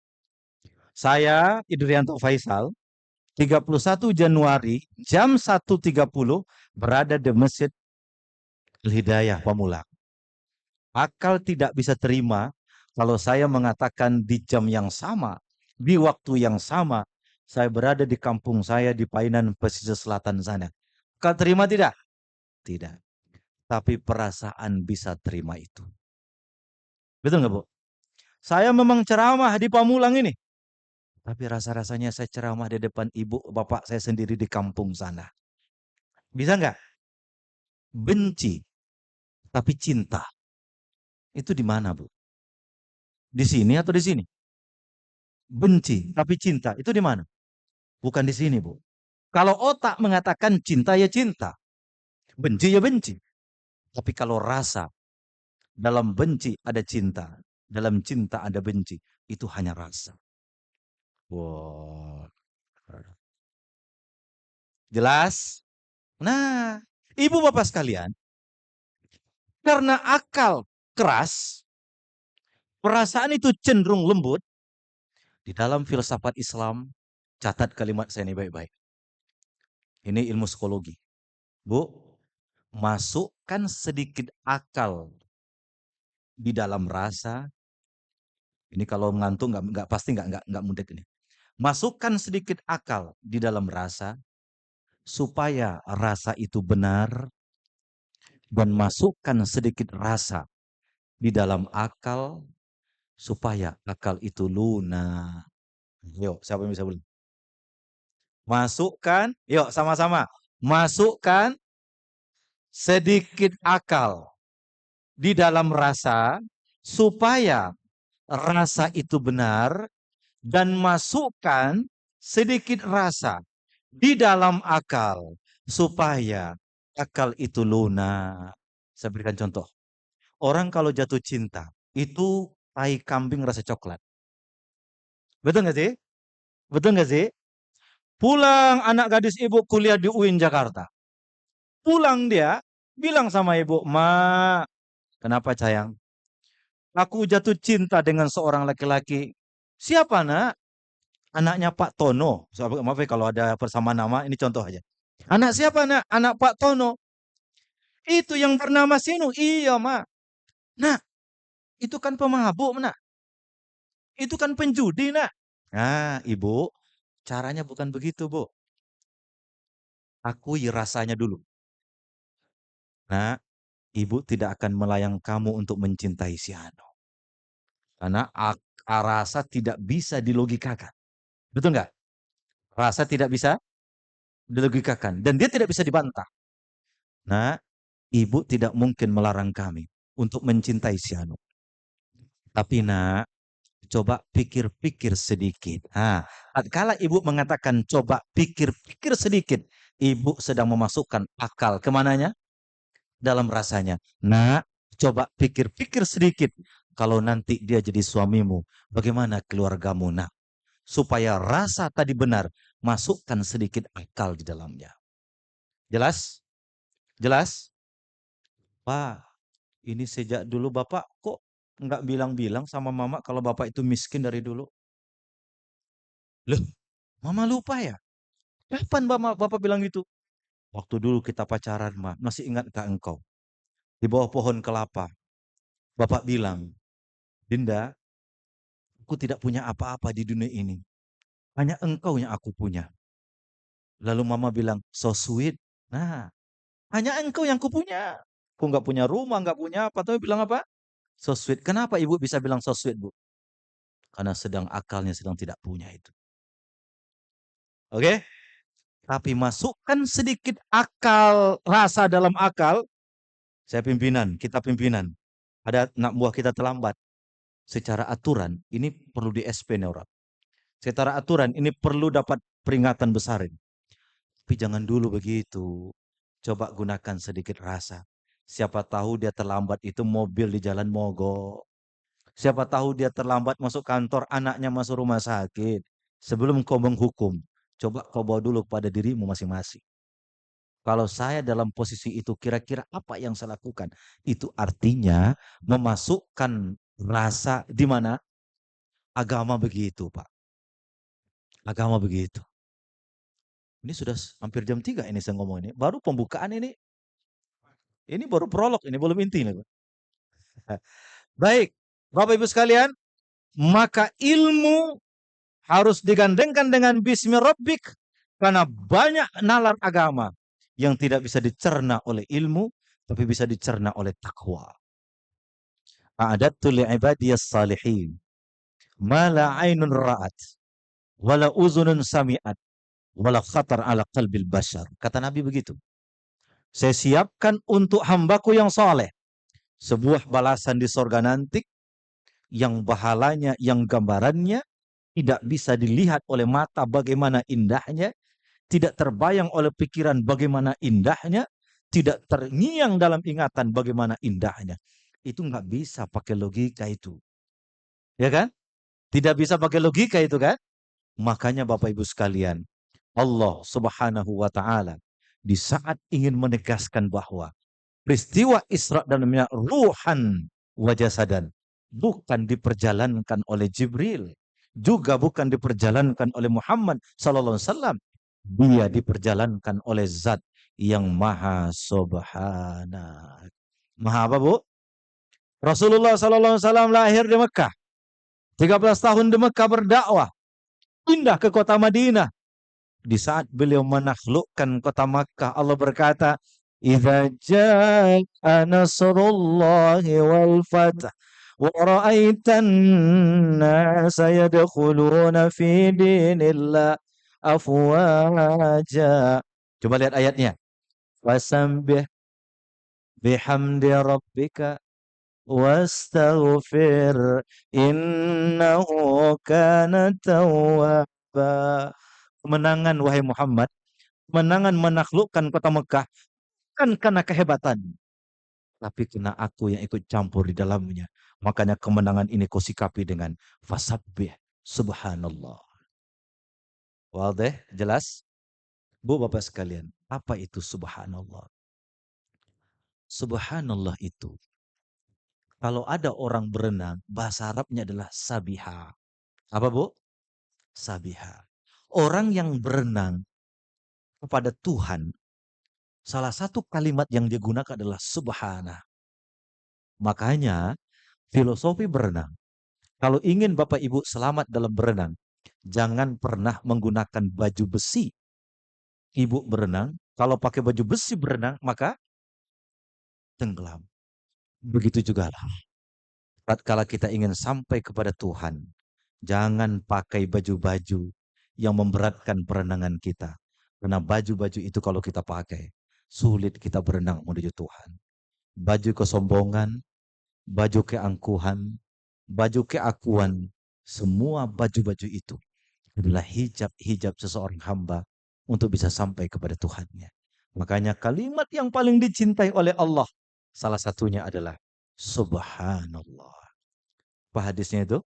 Saya, Idrianto Faisal, 31 Januari jam 1.30 berada di Masjid Al-Hidayah Pamulang. Akal tidak bisa terima kalau saya mengatakan di jam yang sama, di waktu yang sama, saya berada di kampung saya di Painan pesisir selatan sana. Akal terima tidak? Tidak. Tapi perasaan bisa terima itu. Betul nggak, Bu? Saya memang ceramah di Pamulang ini. Tapi rasa-rasanya saya ceramah di depan ibu bapak saya sendiri di kampung sana. Bisa nggak? Benci, tapi cinta. Itu di mana, Bu? Di sini atau di sini? Benci, tapi cinta. Itu di mana? Bukan di sini, Bu. Kalau otak mengatakan cinta ya cinta. Benci ya benci. Tapi kalau rasa, dalam benci ada cinta. Dalam cinta ada benci. Itu hanya rasa. Wow. Jelas? Nah, ibu bapak sekalian, karena akal keras, perasaan itu cenderung lembut, di dalam filsafat Islam, catat kalimat saya ini baik-baik. Ini ilmu psikologi. Bu, masukkan sedikit akal di dalam rasa. Ini kalau ngantuk nggak pasti nggak mudah ini. Masukkan sedikit akal di dalam rasa supaya rasa itu benar, dan masukkan sedikit rasa di dalam akal supaya akal itu lunak. Yuk, siapa yang bisa bilang? Masukkan, yuk sama-sama. Masukkan sedikit akal di dalam rasa supaya rasa itu benar, dan masukkan sedikit rasa di dalam akal supaya akal itu lunak. Saya berikan contoh. Orang kalau jatuh cinta itu tai kambing rasa coklat. Betul nggak sih? Betul nggak sih? Pulang anak gadis ibu kuliah di UIN Jakarta. Pulang dia bilang sama ibu, "Ma, kenapa sayang? Aku jatuh cinta dengan seorang laki-laki." "Siapa, Nak?" "Anaknya Pak Tono." Maaf ya kalau ada persamaan nama, ini contoh aja. "Anak siapa, Nak?" "Anak Pak Tono." "Itu yang bernama Sinu." "Iya, Ma." "Nak, itu kan pemabuk, Nak. Itu kan penjudi, Nak." Nah, ibu, caranya bukan begitu, Bu. Akui rasanya dulu. Nah, ibu tidak akan melayang kamu untuk mencintai si Ano. Karena rasa tidak bisa dilogikakan. Betul nggak? Rasa tidak bisa dilogikakan. Dan dia tidak bisa dibantah. Nah, ibu tidak mungkin melarang kami untuk mencintai si Ano. Tapi nak, coba pikir-pikir sedikit. Nah, kala ibu mengatakan coba pikir-pikir sedikit, ibu sedang memasukkan akal kemananya? Dalam rasanya. Nah, coba pikir-pikir sedikit. Kalau nanti dia jadi suamimu, bagaimana keluargamu? Nah, supaya rasa tadi benar, masukkan sedikit akal di dalamnya. Jelas? Jelas? Pak, ini sejak dulu Bapak kok nggak bilang-bilang sama Mama kalau Bapak itu miskin dari dulu? Loh, Mama lupa ya? Kapan Bapak bilang gitu? Waktu dulu kita pacaran, Ma. Masih ingatkah engkau? Di bawah pohon kelapa. Bapak bilang, "Dinda, aku tidak punya apa-apa di dunia ini. Hanya engkau yang aku punya." Lalu Mama bilang, "So sweet." Nah, hanya engkau yang kupunya. Aku nggak punya rumah, nggak punya apa. Tapi bilang apa? So sweet. Kenapa ibu bisa bilang so sweet, Bu? Karena sedang akalnya sedang tidak punya itu. Oke? Tapi masukkan sedikit akal, rasa dalam akal. Saya pimpinan, kita pimpinan. Ada anak buah kita terlambat. Secara aturan, ini perlu di SP nih orang. Secara aturan, ini perlu dapat peringatan besarin. Tapi jangan dulu begitu. Coba gunakan sedikit rasa. Siapa tahu dia terlambat itu mobil di jalan mogok. Siapa tahu dia terlambat masuk kantor, anaknya masuk rumah sakit. Sebelum kau menghukum, coba kau bawa dulu kepada dirimu masing-masing. Kalau saya dalam posisi itu, kira-kira apa yang saya lakukan? Itu artinya memasukkan rasa di mana agama begitu, Pak. Agama begitu. Ini sudah hampir jam 3 ini saya ngomong ini. Baru pembukaan ini. Ini baru prolog, ini belum inti. Baik, Bapak Ibu sekalian, maka ilmu harus digandengkan dengan bismi rabbik, karena banyak nalar agama yang tidak bisa dicerna oleh ilmu, tapi bisa dicerna oleh takwa. A'adattu li'ibadiyas salihin ma la ainun ra'at wala uzunun sami'at wala khatar ala qalbil bashar. Kata Nabi begitu. Saya siapkan untuk hambaku yang soleh sebuah balasan di sorga nanti yang pahalanya, yang gambarannya tidak bisa dilihat oleh mata bagaimana indahnya, tidak terbayang oleh pikiran bagaimana indahnya, tidak terngiang dalam ingatan bagaimana indahnya. Itu nggak bisa pakai logika itu. Ya kan? Tidak bisa pakai logika itu kan? Makanya Bapak Ibu sekalian, Allah Subhanahu wa taala di saat ingin menegaskan bahwa peristiwa Isra dan Mi'raj ruhan wa jasadan bukan diperjalankan oleh Jibril, juga bukan diperjalankan oleh Muhammad sallallahu alaihi wasallam. Dia diperjalankan oleh zat yang maha subhana. Maha apa, Bu? Rasulullah sallallahu alaihi wasallam lahir di Mekah. 13 tahun di Mekah berdakwah. Pindah ke kota Madinah. Di saat beliau menaklukkan kota Makkah, Allah berkata, "Idza jaa nasrullahi wal fath wa ra'aitan nasa yadkhuluna fi dinillah afwaja." Coba lihat ayatnya. Wasabbih bihamdi rabbika wastaghfir innahu kana tawwaba. Kemenangan wahai Muhammad, kemenangan menaklukkan kota Mekah bukan karena kehebatan, tapi karena aku yang ikut campur di dalamnya. Makanya kemenangan ini kau sikapi dengan fasabbih subhanallah. Wadih, jelas? Bu, Bapak sekalian, apa itu subhanallah? Subhanallah itu, kalau ada orang berenang, bahasa Arabnya adalah sabiha. Apa, Bu? Sabiha. Orang yang berenang kepada Tuhan, salah satu kalimat yang dia gunakan adalah subhana. Makanya filosofi berenang, kalau ingin Bapak Ibu selamat dalam berenang, jangan pernah menggunakan baju besi. Ibu berenang, kalau pakai baju besi berenang, maka tenggelam. Begitu juga lah. Tatkala kita ingin sampai kepada Tuhan, jangan pakai baju-baju yang memberatkan perenangan kita. Karena baju-baju itu kalau kita pakai, sulit kita berenang menuju Tuhan. Baju kesombongan, baju keangkuhan, baju keakuan, semua baju-baju itu adalah hijab-hijab seseorang hamba untuk bisa sampai kepada Tuhannya. Makanya kalimat yang paling dicintai oleh Allah, salah satunya adalah subhanallah. Apa hadisnya itu?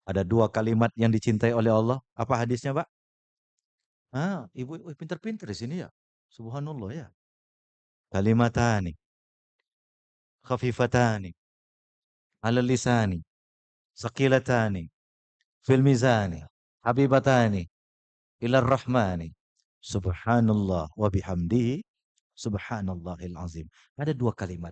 Ada 2 kalimat yang dicintai oleh Allah. Apa hadisnya, Pak? Ibu pinter-pinter di sini ya. Subhanallah ya. Kalimatani khafifatani ala lisani saqilatani fil mizani habibatani ila rahmani subhanallah wa bihamdihi subhanallahil azim. Ada 2 kalimat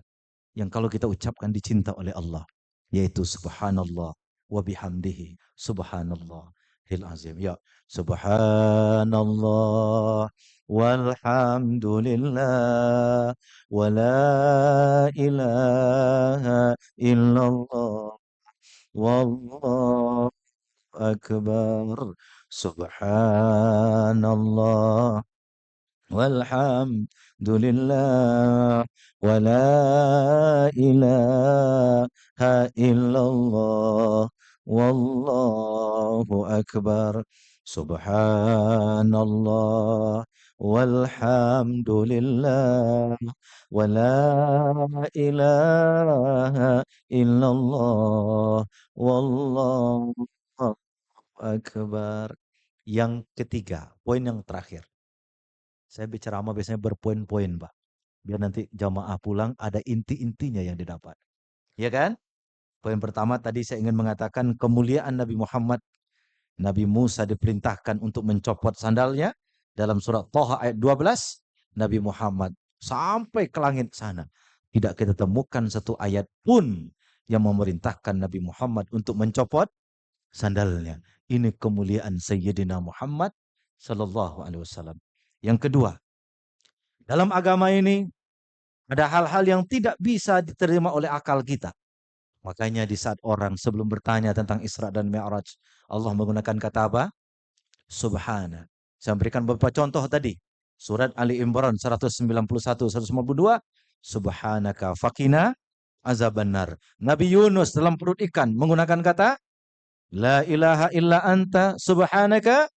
yang kalau kita ucapkan dicinta oleh Allah, yaitu subhanallah wa bihamdihi subhanallahil azim. Ya, subhanallah walhamdulillah wa la ilaha illallah wallahu akbar subhanallah walhamdulillah wa la ilaha illallah wallahu akbar subhanallah walhamdulillah wa la ilaha illallah wallahu akbar. Yang ketiga, poin yang terakhir. Saya bicara sama biasanya berpoin-poin, Pak. Biar nanti jamaah pulang ada inti-intinya yang didapat. Ya kan? Poin pertama tadi saya ingin mengatakan kemuliaan Nabi Muhammad. Nabi Musa diperintahkan untuk mencopot sandalnya. Dalam surat Thaha ayat 12. Nabi Muhammad sampai ke langit sana. Tidak kita temukan satu ayat pun yang memerintahkan Nabi Muhammad untuk mencopot sandalnya. Ini kemuliaan Sayyidina Muhammad sallallahu alaihi wasallam. Yang kedua, dalam agama ini ada hal-hal yang tidak bisa diterima oleh akal kita. Makanya di saat orang sebelum bertanya tentang Isra dan Mi'raj, Allah menggunakan kata apa? Subhana. Saya berikan beberapa contoh tadi. Surat Ali Imran 191, 152. Subhanaka faqina azabannar. Nabi Yunus dalam perut ikan menggunakan kata La ilaha illa anta subhanaka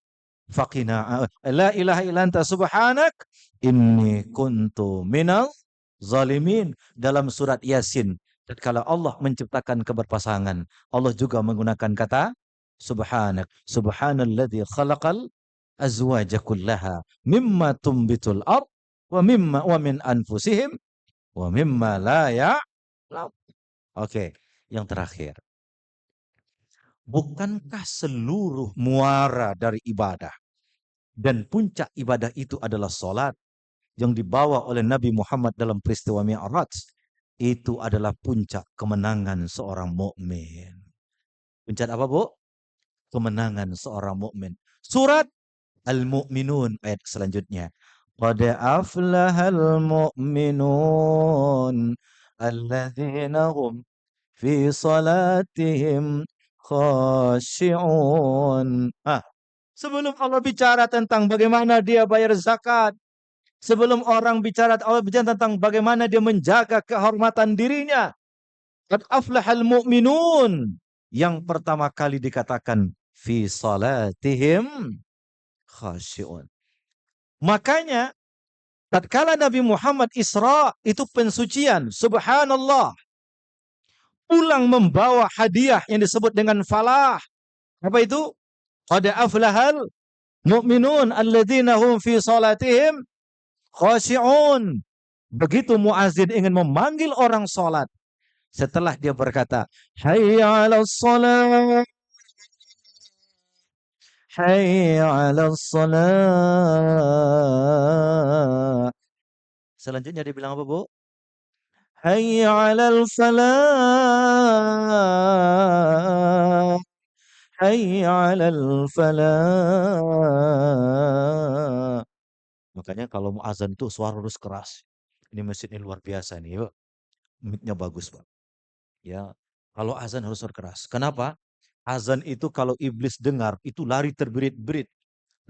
faqina. La ilaha illa anta subhanak inni kuntu minal zalimin. Dalam surat Yasin, tatkala Allah menciptakan keberpasangan, Allah juga menggunakan kata subhanak. Subhanalladzi khalaqal azwaja kullaha mimma tumbitul ard wa min anfusihim wa mimma la ya'lam. Oke, yang terakhir. Bukankah seluruh muara dari ibadah dan puncak ibadah itu adalah salat yang dibawa oleh Nabi Muhammad dalam peristiwa Mi'raj? Itu adalah puncak kemenangan seorang mukmin. Puncak apa, Bu? Kemenangan seorang mukmin. Surat Al-Mu'minun ayat selanjutnya. Qad aflahal mu'minun alladzina hum fi salatihim khashi'un. Sebelum Allah bicara tentang bagaimana dia bayar zakat, sebelum Allah bicara tentang bagaimana dia menjaga kehormatan dirinya, qad aflahal mu'minun, yang pertama kali dikatakan fi salatihim khashi'un. Makanya tatkala Nabi Muhammad Isra itu pensucian, subhanallah, pulang membawa hadiah yang disebut dengan falah. Apa itu? Qad aflahal mu'minun alladzina hum fi salatihim khashi'un. Begitu muazin ingin memanggil orang salat, setelah dia berkata, hayya 'alas shalah, hayya 'alas shalah. Selanjutnya dia bilang apa, Bu? Hayya 'alal falah, hayya 'alal falah. Makanya kalau mau azan itu suara harus keras. Ini masjid ini luar biasa nih, yuk. Mic-nya bagus, Pak. Ya, kalau azan harus suara keras. Kenapa? Azan itu kalau iblis dengar itu lari terbirit-birit.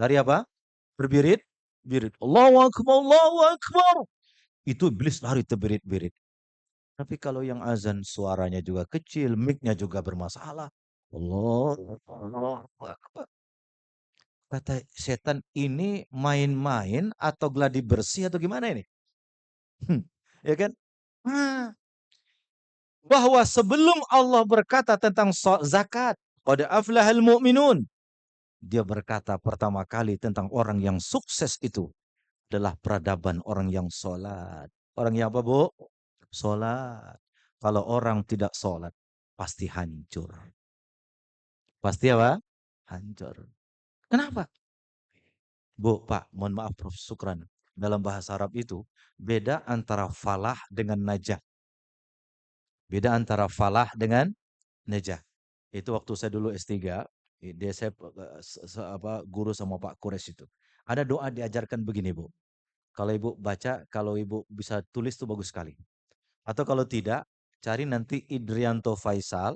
Lari apa? Berbirit-birit. Allahu Akbar, Allahu Akbar. Itu iblis lari terbirit-birit. Tapi kalau yang azan suaranya juga kecil, mic-nya juga bermasalah. Allahu Akbar. Kata setan, ini main-main atau gladi bersih atau gimana ini? Ya kan? Bahwa sebelum Allah berkata tentang zakat, qad aflahal mu'minun, dia berkata pertama kali tentang orang yang sukses itu adalah peradaban orang yang sholat. Orang yang apa, Bu? Sholat. Kalau orang tidak sholat, pasti hancur. Pasti apa? Hancur. Kenapa? Bu, Pak, mohon maaf Prof. Sukran. Dalam bahasa Arab itu, beda antara falah dengan najah. Beda antara falah dengan najah. Itu waktu saya dulu S3, dia saya guru sama Pak Kures itu. Ada doa diajarkan begini, Bu. Kalau Ibu baca, kalau Ibu bisa tulis itu bagus sekali. Atau kalau tidak, cari nanti Idrianto Faisal,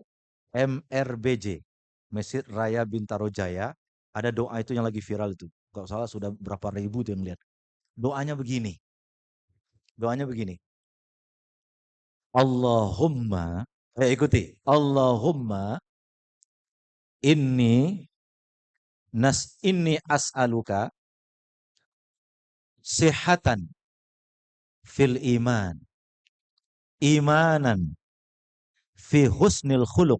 MRBJ, Masjid Raya Bintaro Jaya. Ada doa itu yang lagi viral itu. Kalau salah sudah berapa ribu tuh yang lihat. Doanya begini. Doanya begini. Allahumma, ikuti. Allahumma inni as'aluka sihatan fil iman, imanan fi husnil khuluq,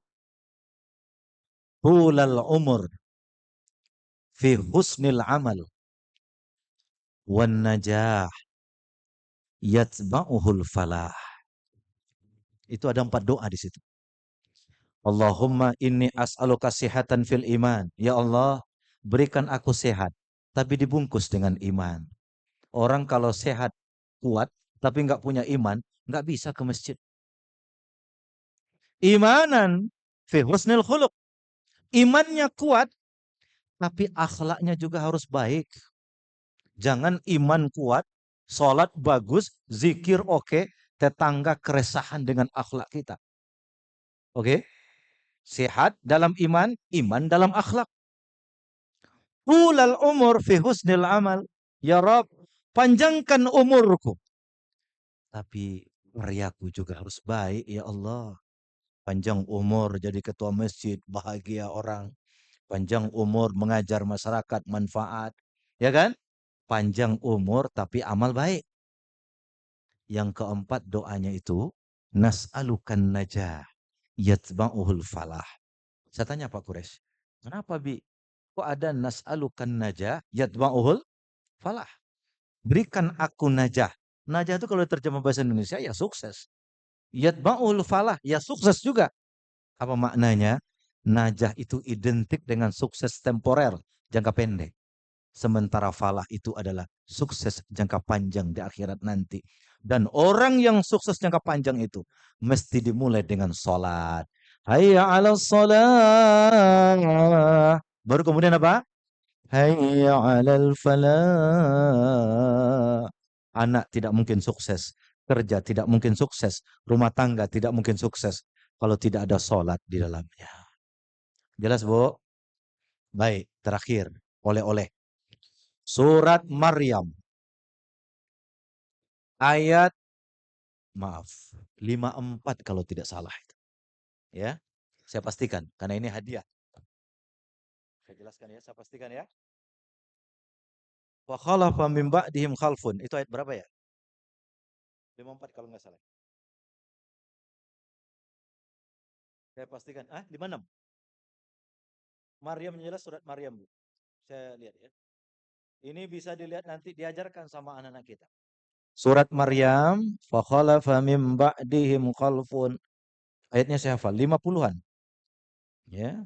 tulal umur fi husnil amal, wan najah yatba'uhul falah. Itu ada 4 doa di situ. Allahumma inni as'aluka sihatan fil iman. Ya Allah, berikan aku sehat, tapi dibungkus dengan iman. Orang kalau sehat, kuat, tapi nggak punya iman, nggak bisa ke masjid. Imanan fi husnil khuluq. Imannya kuat, tapi akhlaknya juga harus baik. Jangan iman kuat, sholat bagus, zikir oke, tetangga keresahan dengan akhlak kita. Oke? Sehat dalam iman, iman dalam akhlak. Tulal umur fi husnil amal. Ya Rabb, panjangkan umurku. Tapi karyaku juga harus baik, ya Allah. Panjang umur jadi ketua masjid, bahagia orang. Panjang umur mengajar masyarakat, manfaat. Ya kan? Panjang umur tapi amal baik. Yang keempat doanya itu, nas'alukan najah, yatba'uhul falah. Saya tanya Pak Quraisy, kenapa Bi? Kok ada nas'alukan najah, yatba'uhul falah? Berikan aku najah. Najah itu kalau terjemah bahasa Indonesia ya sukses. Yatba'uhul falah, ya sukses juga. Apa maknanya? Najah itu identik dengan sukses temporer, jangka pendek. Sementara falah itu adalah sukses jangka panjang di akhirat nanti. Dan orang yang sukses jangka panjang itu mesti dimulai dengan sholat. Hayya 'alas shalah. Baru kemudian apa? Hayya 'alal falah. Anak tidak mungkin sukses, kerja tidak mungkin sukses, rumah tangga tidak mungkin sukses kalau tidak ada sholat di dalamnya. Jelas, Bu? Baik, terakhir, oleh-oleh. Surat Maryam. Ayat, 54 kalau tidak salah. Ya, saya pastikan, karena ini hadiah. Saya jelaskan ya, saya pastikan ya. Wa khalafa min ba'dihim khalfun. Itu ayat berapa ya? 54 kalau nggak salah. Saya pastikan. 56. Maryam jelas surat Maryam, Bu. Saya lihat ya. Ini bisa dilihat nanti diajarkan sama anak-anak kita. Surat Maryam, fa khalafa min ba'dihim khalfun. Ayatnya saya hafal 50-an. Ya.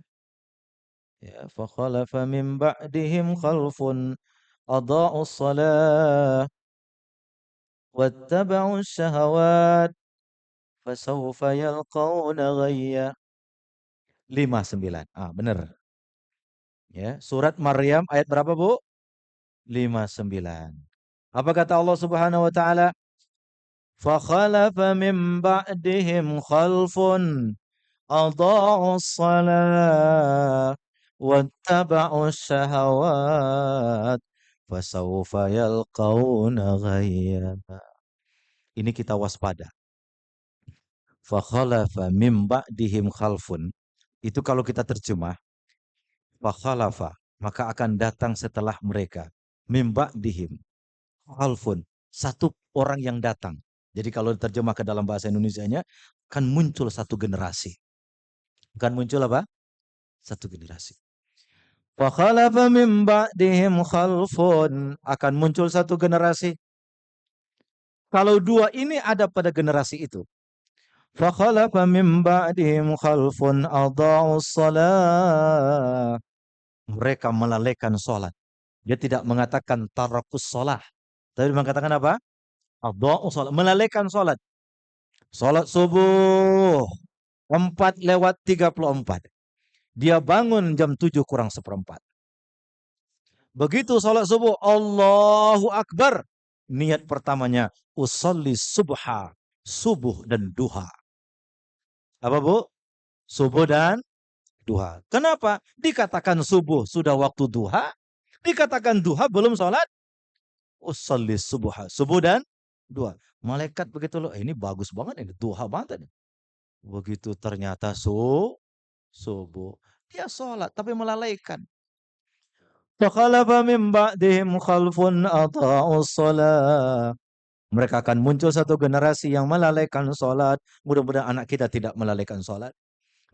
Ya, fa khalafa min ba'dihim khalfun adaa'us shalah wattaba'us syahawat fasawfa yalqawna ghayya. 59. Benar. Ya, surat Maryam ayat berapa, Bu? 59. Apa kata Allah Subhanahu wa taala? Fa khalafa min ba'dihim khalfun adaa'us shalah wattaba'us syahawat fasawfa yalqawna ghayya. Ini kita waspada. Fa khalafa mim ba'dihim khalfun. Itu kalau kita terjemah, fa khalafa, maka akan datang setelah mereka. Mim ba'dihim khalfun, satu orang yang datang. Jadi kalau diterjemah ke dalam bahasa Indonesianya, akan muncul satu generasi. Akan muncul apa? Satu generasi. Fa khalafa mim ba'dihim khalfun, akan muncul satu generasi. Kalau dua ini ada pada generasi itu, fa khalafa mim ba'dihim khalfun adaa'us shalah, mereka melalaikan sholat. Dia tidak mengatakan tarakus sholah, tapi mengatakan apa? Adaa'us shalah, melalaikan sholat. Sholat subuh 4:34. Dia bangun jam 7 kurang seperempat. Begitu sholat subuh, Allahu Akbar. Niat pertamanya, usolli subha, subuh dan duha. Apa, Bu? Subuh dan duha. Kenapa? Dikatakan subuh sudah waktu duha, dikatakan duha belum sholat usolli subuha. Subuh dan duha. Malaikat begitu loh, ini bagus banget ini, duha banget ini. Begitu ternyata subuh. Dia sholat tapi melalaikan. Fakhalafa min ba'dihim khalfun ata'us sholat. Mereka akan muncul satu generasi yang melalaikan sholat. Mudah-mudahan anak kita tidak melalaikan sholat.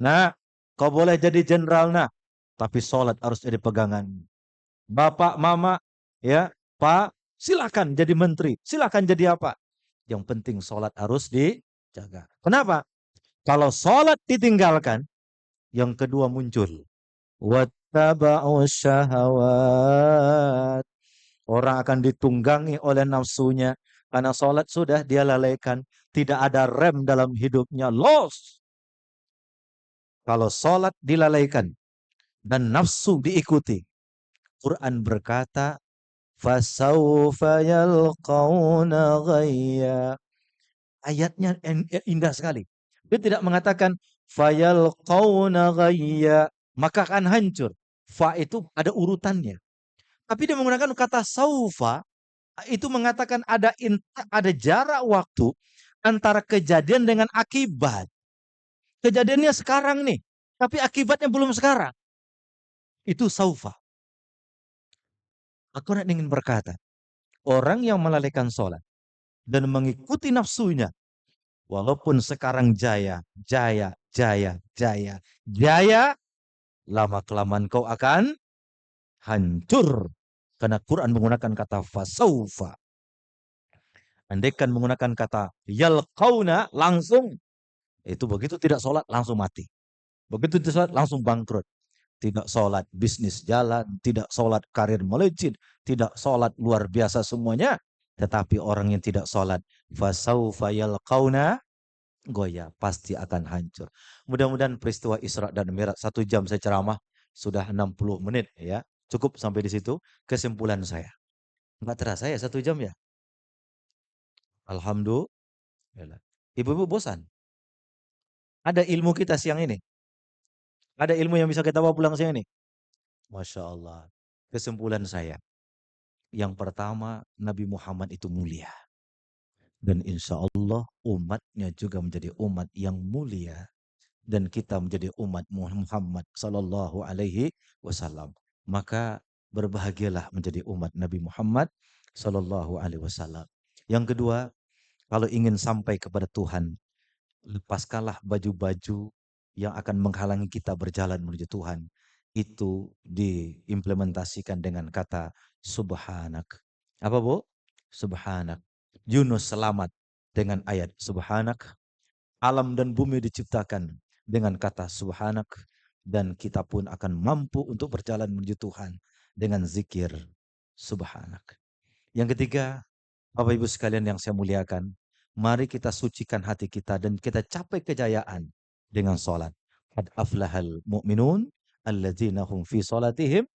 Nah, kau boleh jadi jenderal, nah, tapi sholat harus jadi pegangan. Bapak, mama, ya, Pak, silakan jadi menteri, silakan jadi apa. Yang penting sholat harus dijaga. Kenapa? Kalau sholat ditinggalkan, yang kedua muncul. Wattaba'u syahawat. Orang akan ditunggangi oleh nafsunya. Karena sholat sudah dia lalaikan. Tidak ada rem dalam hidupnya. Lost. Kalau sholat dilalaikan. Dan nafsu diikuti. Quran berkata, fasawfa yalqawna ghayya. Ayatnya indah sekali. Dia tidak mengatakan fayalqawna ghayya, maka akan hancur. Fa itu ada urutannya. Tapi dia menggunakan kata saufa, itu mengatakan ada jarak waktu antara kejadian dengan akibat. Kejadiannya sekarang nih, tapi akibatnya belum sekarang. Itu saufa. Aku ingin berkata, orang yang melalaikan sholat dan mengikuti nafsunya, walaupun sekarang jaya, lama-kelamaan kau akan hancur. Karena Quran menggunakan kata fasaufa. Andaikan menggunakan kata yalqauna, langsung. Itu begitu tidak sholat, langsung mati. Begitu tidak sholat, langsung bangkrut. Tidak sholat, bisnis jalan. Tidak sholat, karir melejit. Tidak sholat, luar biasa semuanya. Tetapi orang yang tidak sholat, fasaufa yalqauna goya, pasti akan hancur. Mudah-mudahan peristiwa Isra dan Mi'raj 1 jam saya ceramah, sudah 60 menit ya. Cukup sampai di situ kesimpulan saya. Enggak terasa ya 1 jam ya? Alhamdulillah. Ibu-ibu bosan? Ada ilmu kita siang ini? Ada ilmu yang bisa kita bawa pulang siang ini? Masya Allah. Kesimpulan saya. Yang pertama, Nabi Muhammad itu mulia. Dan insya Allah umatnya juga menjadi umat yang mulia. Dan kita menjadi umat Muhammad sallallahu alaihi wasallam. Maka berbahagialah menjadi umat Nabi Muhammad sallallahu alaihi wasallam. Yang kedua, kalau ingin sampai kepada Tuhan, lepaskanlah baju-baju yang akan menghalangi kita berjalan menuju Tuhan. Itu diimplementasikan dengan kata subhanak. Apa Bu? Subhanak. Yunus selamat dengan ayat subhanak. Alam dan bumi diciptakan dengan kata subhanak. Dan kita pun akan mampu untuk berjalan menuju Tuhan dengan zikir subhanak. Yang ketiga, Bapak Ibu sekalian yang saya muliakan, mari kita sucikan hati kita dan kita capai kejayaan dengan sholat. Qad aflahal mu'minun alladzina hum fi sholatihim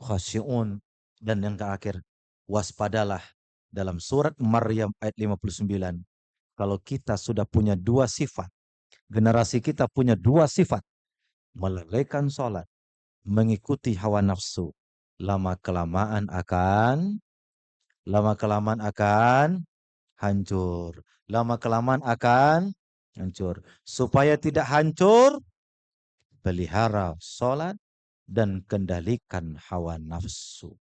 khasyi'un. Dan yang terakhir, waspadalah dalam surat Maryam ayat 59. Kalau kita sudah punya 2 sifat, generasi kita punya 2 sifat, melalaikan sholat, mengikuti hawa nafsu, lama-kelamaan akan hancur. Lama-kelamaan akan hancur. Supaya tidak hancur, pelihara sholat dan kendalikan hawa nafsu.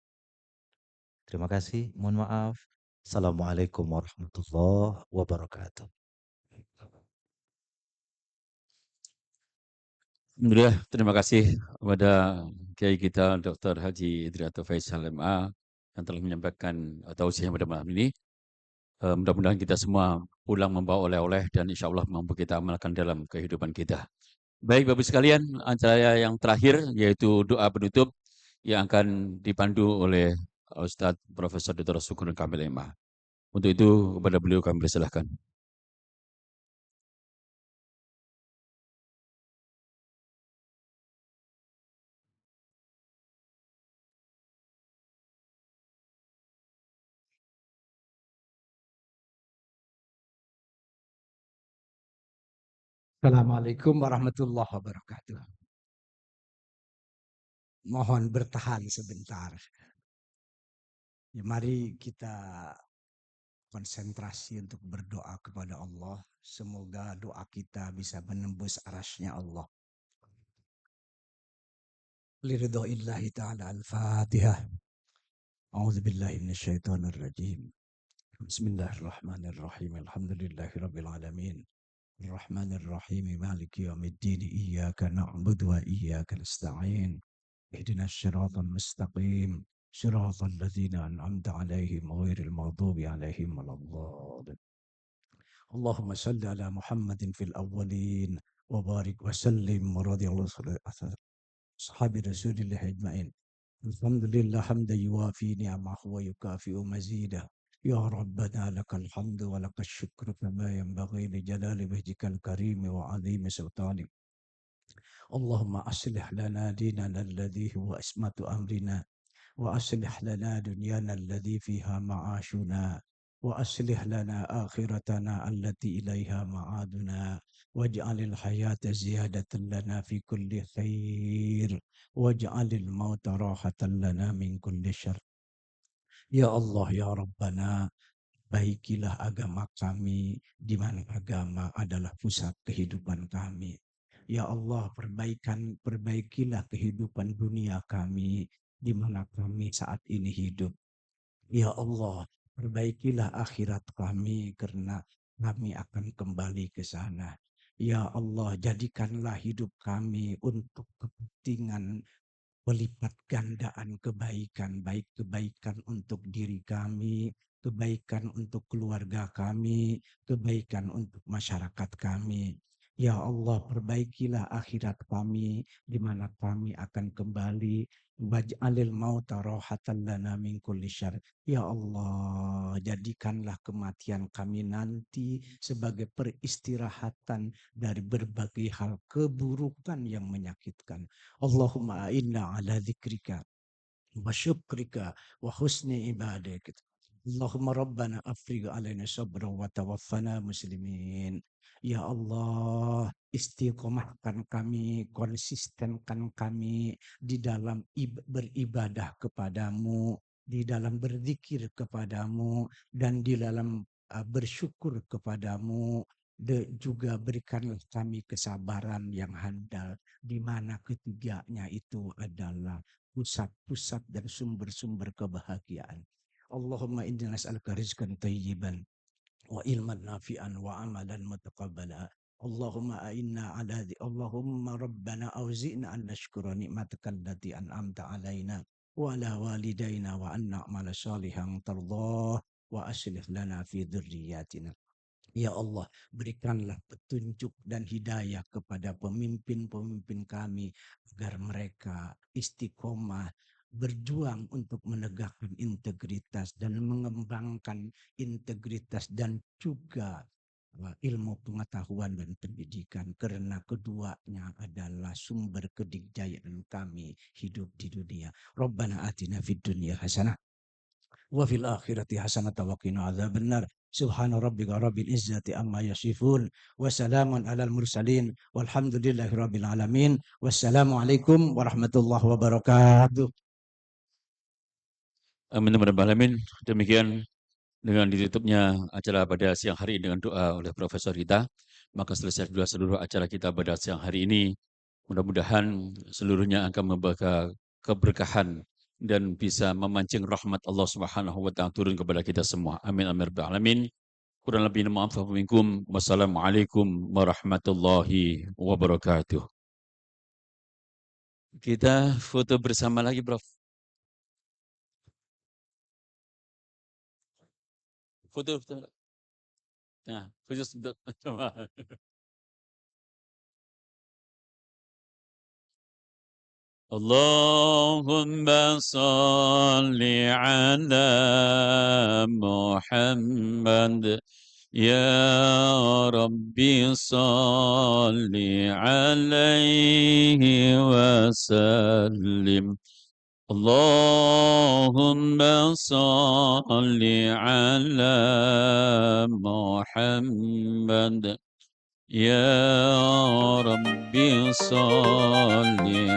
Terima kasih. Mohon maaf. Assalamualaikum warahmatullahi wabarakatuh. Alhamdulillah, terima kasih kepada Kiai kita Dr. Haji Idriyato Faisal MA yang telah menyampaikan tausiah pada malam ini. Mudah-mudahan kita semua pulang membawa oleh-oleh dan insya Allah mampu kita amalkan dalam kehidupan kita. Baik Bapak sekalian, acara yang terakhir yaitu doa penutup yang akan dipandu oleh Ustadz Profesor Dr. Syukur Kamil MA. Untuk itu kepada beliau kami persilahkan. Assalamualaikum warahmatullahi wabarakatuh. Mohon bertahan sebentar. Ya, mari kita konsentrasi untuk berdoa kepada Allah. Semoga doa kita bisa menembus arasy-Nya Allah. Liridhoillahi ta'ala al-Fatihah. A'udzubillahi minasyaitonir rajim. Bismillahirrahmanirrahim. Alhamdulillahirabbil alamin. Arrahmanir rahim. Maliki yaumiddin. Iyyaka na'budu wa iyyaka nasta'in. Ihdinas siratal mustaqim. Siratal ladzina an'amta 'alaihim ghairil maghdubi 'alaihim waladdallin. Allahumma shalli ala Muhammadin fil awwalin wa barik wa sallim wa radiyallahu anhu ashabi Rasulillah ajma'in. Alhamdulillah hamdan yuwafi ni'amahu wa yukafi'u mazidah. Ya Rabbana lakal hamdu wa lakal syukru kama yanbaghi li jalali wajhikal karim wa 'azimi sultanik. Allahumma aslih lana dinana alladhi huwa ismatu amrina wa aslih lana dunyana alladhi fiha ma'ashuna wa aslih lana akhiratana allati ilaiha ma'aduna waj'alil hayata ziyadatan lana fi kulli khair waj'alil mauta rahatan lana min kulli syarr. Ya Allah ya Rabbana, baikilah agama kami, di mana agama adalah pusat kehidupan kami. Ya Allah, perbaikilah kehidupan dunia kami, di mana kami saat ini hidup. Ya Allah, perbaikilah akhirat kami, karena kami akan kembali ke sana. Ya Allah, jadikanlah hidup kami untuk kepentingan melipat gandaan kebaikan, baik kebaikan untuk diri kami, kebaikan untuk keluarga kami, kebaikan untuk masyarakat kami. Ya Allah, perbaikilah akhirat kami, di mana kami akan kembali. Waj'alil mauta rahatan lana min kulli syarr. Ya Allah, jadikanlah kematian kami nanti sebagai peristirahatan dari berbagai hal keburukan yang menyakitkan. Allahumma inna ala dzikrika wa syukrika wa husni ibadik. Allahumma rabbana afrigh alaina sabra wa tawaffana muslimin. Ya Allah, istiqomahkan kami, konsistenkan kami di dalam beribadah kepadamu, di dalam berzikir kepadamu, dan di dalam bersyukur kepadamu. Juga berikanlah kami kesabaran yang handal, di mana ketiganya itu adalah pusat-pusat dan sumber-sumber kebahagiaan. Allahumma inna nas'aluka rizqan thayyiban wa ilman nafi'an wa amalan mutaqabbala. Allahumma a'inna ala Allahumma rabbana auzi'na an nashkura ni'mataka allati an'amta alaina wa ala walidayna wa an na'mala salihan tardah wa aslih lana fi dhurriyyatina. Ya Allah, berikanlah petunjuk dan hidayah kepada pemimpin-pemimpin kami, agar mereka istiqomah berjuang untuk menegakkan integritas dan mengembangkan integritas dan juga ilmu pengetahuan dan pendidikan, karena keduanya adalah sumber kedikjayaan kami hidup di dunia. Rabbana atina fid dunya hasanah wa fil akhirati hasanatan wa qina adzabannar. Subhana rabbika rabbil izzati amma yasifun wa salamun alal mursalin walhamdulillahi rabbil alamin. Wassalamualaikum warahmatullahi wabarakatuh. Amin ya rabbal alamin. Demikian dengan ditutupnya acara pada siang hari ini dengan doa oleh Profesor kita, maka selesai juga seluruh acara kita pada siang hari ini. Mudah-mudahan seluruhnya akan membawa keberkahan dan bisa memancing rahmat Allah Subhanahu wa taala turun kepada kita semua. Amin amin rabbal alamin. Kurang lebih maaf minkum. Wassalamualaikum warahmatullahi wabarakatuh. Kita foto bersama lagi, Prof. Foto. Nah, khusus untuk coba. Allahumma salli ala Muhammad. Ya Rabbi salli alaihi wa sallim. Allahumma salli ala Muhammad. Ya Rabbi salli